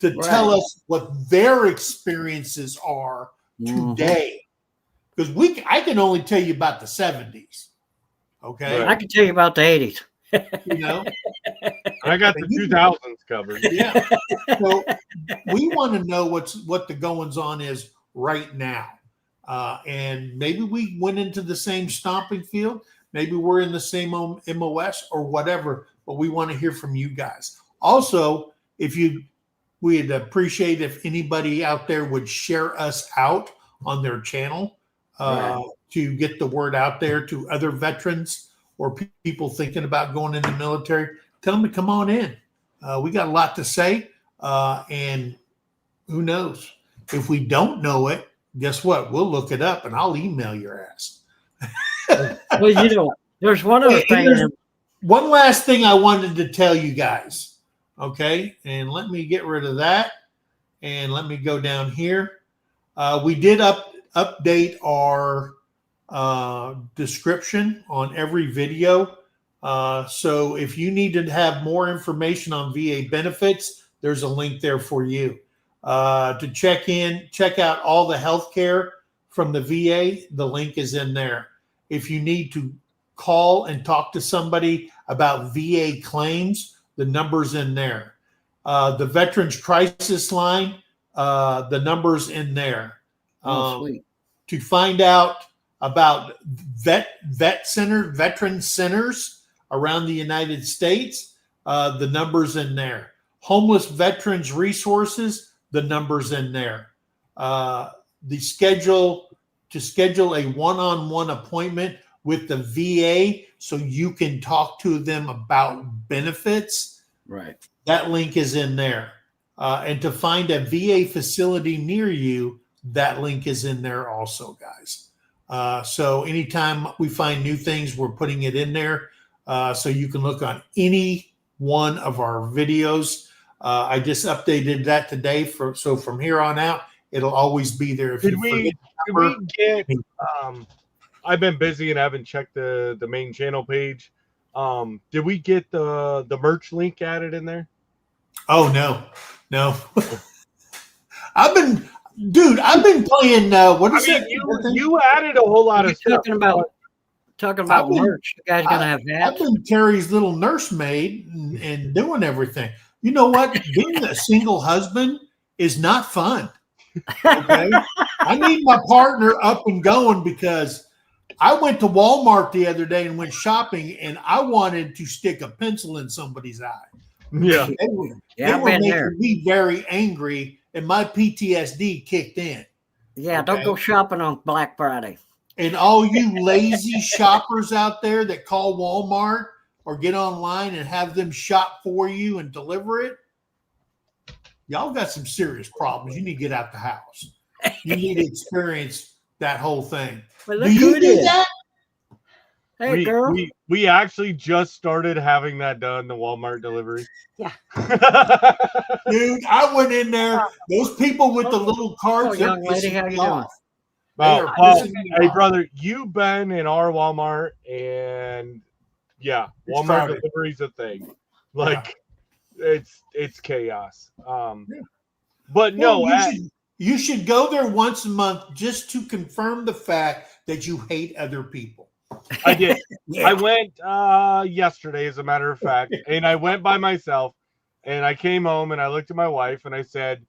to tell us what their experiences are today. Because I can only tell you about the 70s. Okay. I can tell you about the 80s. You know, I got the 2000s covered. Yeah. So we want to know what the goings on is right now. And maybe we went into the same stomping field. Maybe we're in the same MOS or whatever, but we want to hear from you guys. Also, we'd appreciate if anybody out there would share us out on their channel to get the word out there to other veterans or people thinking about going in the military. Tell them to come on in. We got a lot to say, and who knows? If we don't know it, guess what? We'll look it up and I'll email your ass. Well, there's one other thing. One last thing I wanted to tell you guys. Okay. And let me get rid of that. And let me go down here. We did update our description on every video. So if you need to have more information on VA benefits, there's a link there for you. To check out all the healthcare from the VA, the link is in there. If you need to call and talk to somebody about VA claims, the number's in there. The Veterans Crisis Line, the number's in there. Sweet. To find out about veteran centers around the United States, the number's in there. Homeless Veterans Resources, the number's in there. To schedule a one-on-one appointment with the VA so you can talk to them about benefits. Right. That link is in there. And to find a VA facility near you, that link is in there also, guys. So anytime we find new things, we're putting it in there. So you can look on any one of our videos. I just updated that today. So from here on out, it'll always be there. Did we get? I've been busy and I haven't checked the main channel page. Did we get the merch link added in there? Oh no. I've been playing. What is it? You added a whole lot of stuff. Talking about merch. You guys gonna have hats? I've been Terry's little nursemaid and doing everything. You know what? Being a single husband is not fun. Okay, I need my partner up and going because I went to Walmart the other day and went shopping, and I wanted to stick a pencil in somebody's eye. Yeah, they were making me very angry, and my PTSD kicked in. Yeah, don't Okay. go shopping on Black Friday. And all you lazy shoppers out there that call Walmart or get online and have them shop for you and deliver it, y'all got some serious problems. You need to get out the house. You need to experience that whole thing. But Do look who you it do is. that? Hey, girl. We actually just started having that done, the Walmart delivery. Yeah. Dude, I went in there. Those people with the little carts, they're young lady, pissing how me you doing? off. They are Well, pissing me hey, off. brother, you've been in our Walmart, and yeah, It's Walmart crowded. delivery's a thing. Like, it's chaos. But no, Well, you should go there once a month just to confirm the fact that you hate other people. I did. Yeah. I went yesterday, as a matter of fact, and I went by myself, and I came home and I looked at my wife and I said,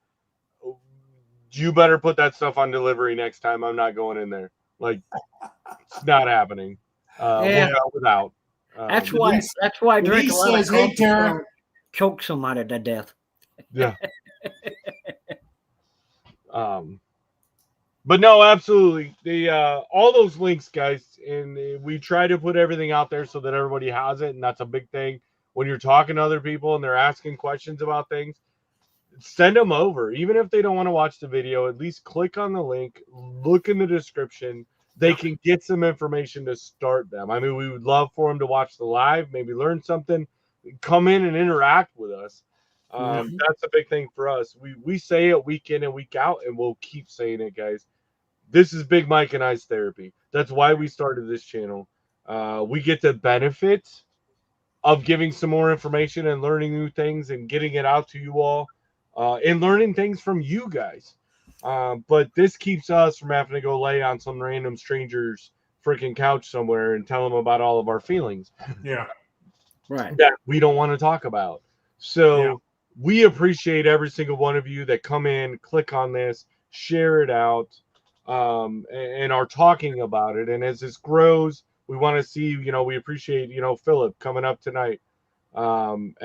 "You better put that stuff on delivery next time. I'm not going in there. Like, it's not happening. We'll go without." That's why I drink a lot of says, "Hey, coffee. Tara." So I don't choke somebody to death. Yeah. But no, absolutely. The all those links, guys, and we try to put everything out there so that everybody has it, and that's a big thing. When you're talking to other people and they're asking questions about things, send them over. Even if they don't want to watch the video, at least click on the link, look in the description. They can get some information to start them. I mean, we would love for them to watch the live, maybe learn something, come in and interact with us. That's a big thing for us. We say it week in and week out, and we'll keep saying it, guys. This is Big Mike and I's therapy. That's why we started this channel. We get the benefit of giving some more information and learning new things and getting it out to you all, and learning things from you guys. But this keeps us from having to go lay on some random stranger's freaking couch somewhere and tell them about all of our feelings. Yeah. Right. That we don't want to talk about. So we appreciate every single one of you that come in, click on this, share it out, and are talking about it. And as this grows, we want to see, we appreciate, Philip coming up tonight. And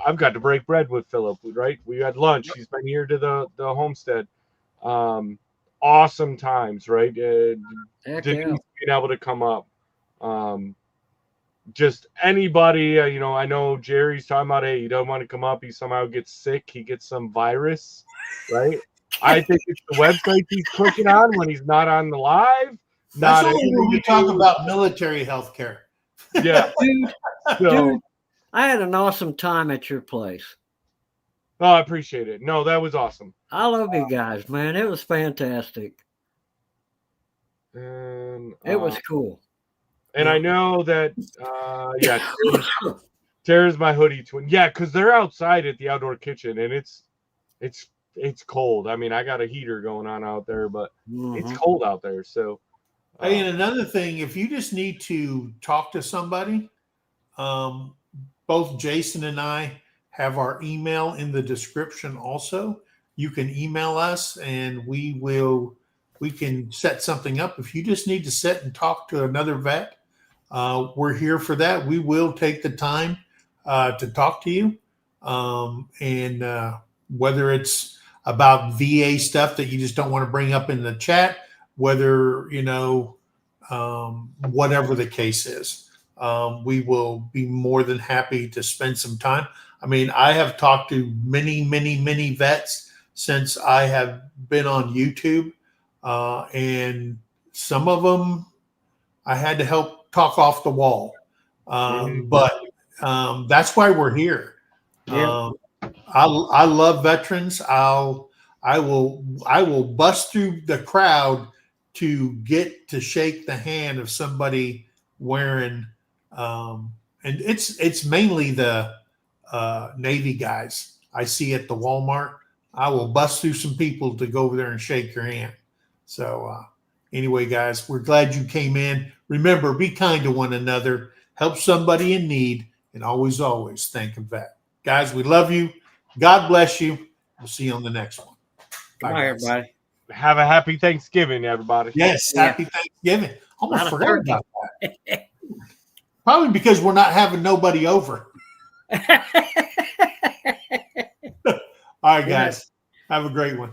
I've got to break bread with Philip, right? We had lunch. He's been here to the homestead. Awesome times, right? Denise being able to come up. Just anybody, I know Jerry's talking about, hey, he doesn't want to come up. He somehow gets sick. He gets some virus, right? I think it's the website he's clicking on when he's not on the live. That's only when we talk about military health care. Yeah. Dude, I had an awesome time at your place. Oh, I appreciate it. No, that was awesome. I love you guys, man. It was fantastic. And it was cool. And I know that, Tara's my hoodie twin. Yeah, because they're outside at the outdoor kitchen, and it's cold. I mean, I got a heater going on out there, but it's cold out there. So, hey, and another thing, if you just need to talk to somebody, both Jason and I have our email in the description also. You can email us and we can set something up. If you just need to sit and talk to another vet, we're here for that. We will take the time to talk to you. And whether it's about VA stuff that you just don't want to bring up in the chat, whether, whatever the case is, we will be more than happy to spend some time. I mean, I have talked to many, many, many vets since I have been on YouTube, and some of them I had to help talk off the wall. But that's why we're here. Yeah. I love veterans. I will bust through the crowd to get to shake the hand of somebody wearing, and it's mainly the Navy guys I see at the Walmart. I will bust through some people to go over there and shake your hand. So anyway, guys, we're glad you came in. Remember, be kind to one another, help somebody in need, and always, always thank a vet. Guys, we love you. God bless you. We'll see you on the next one. Bye, everybody. Have a happy Thanksgiving, everybody. Yes, happy Thanksgiving. Almost forgot about that. Probably because we're not having nobody over. All right, guys. Have a great one.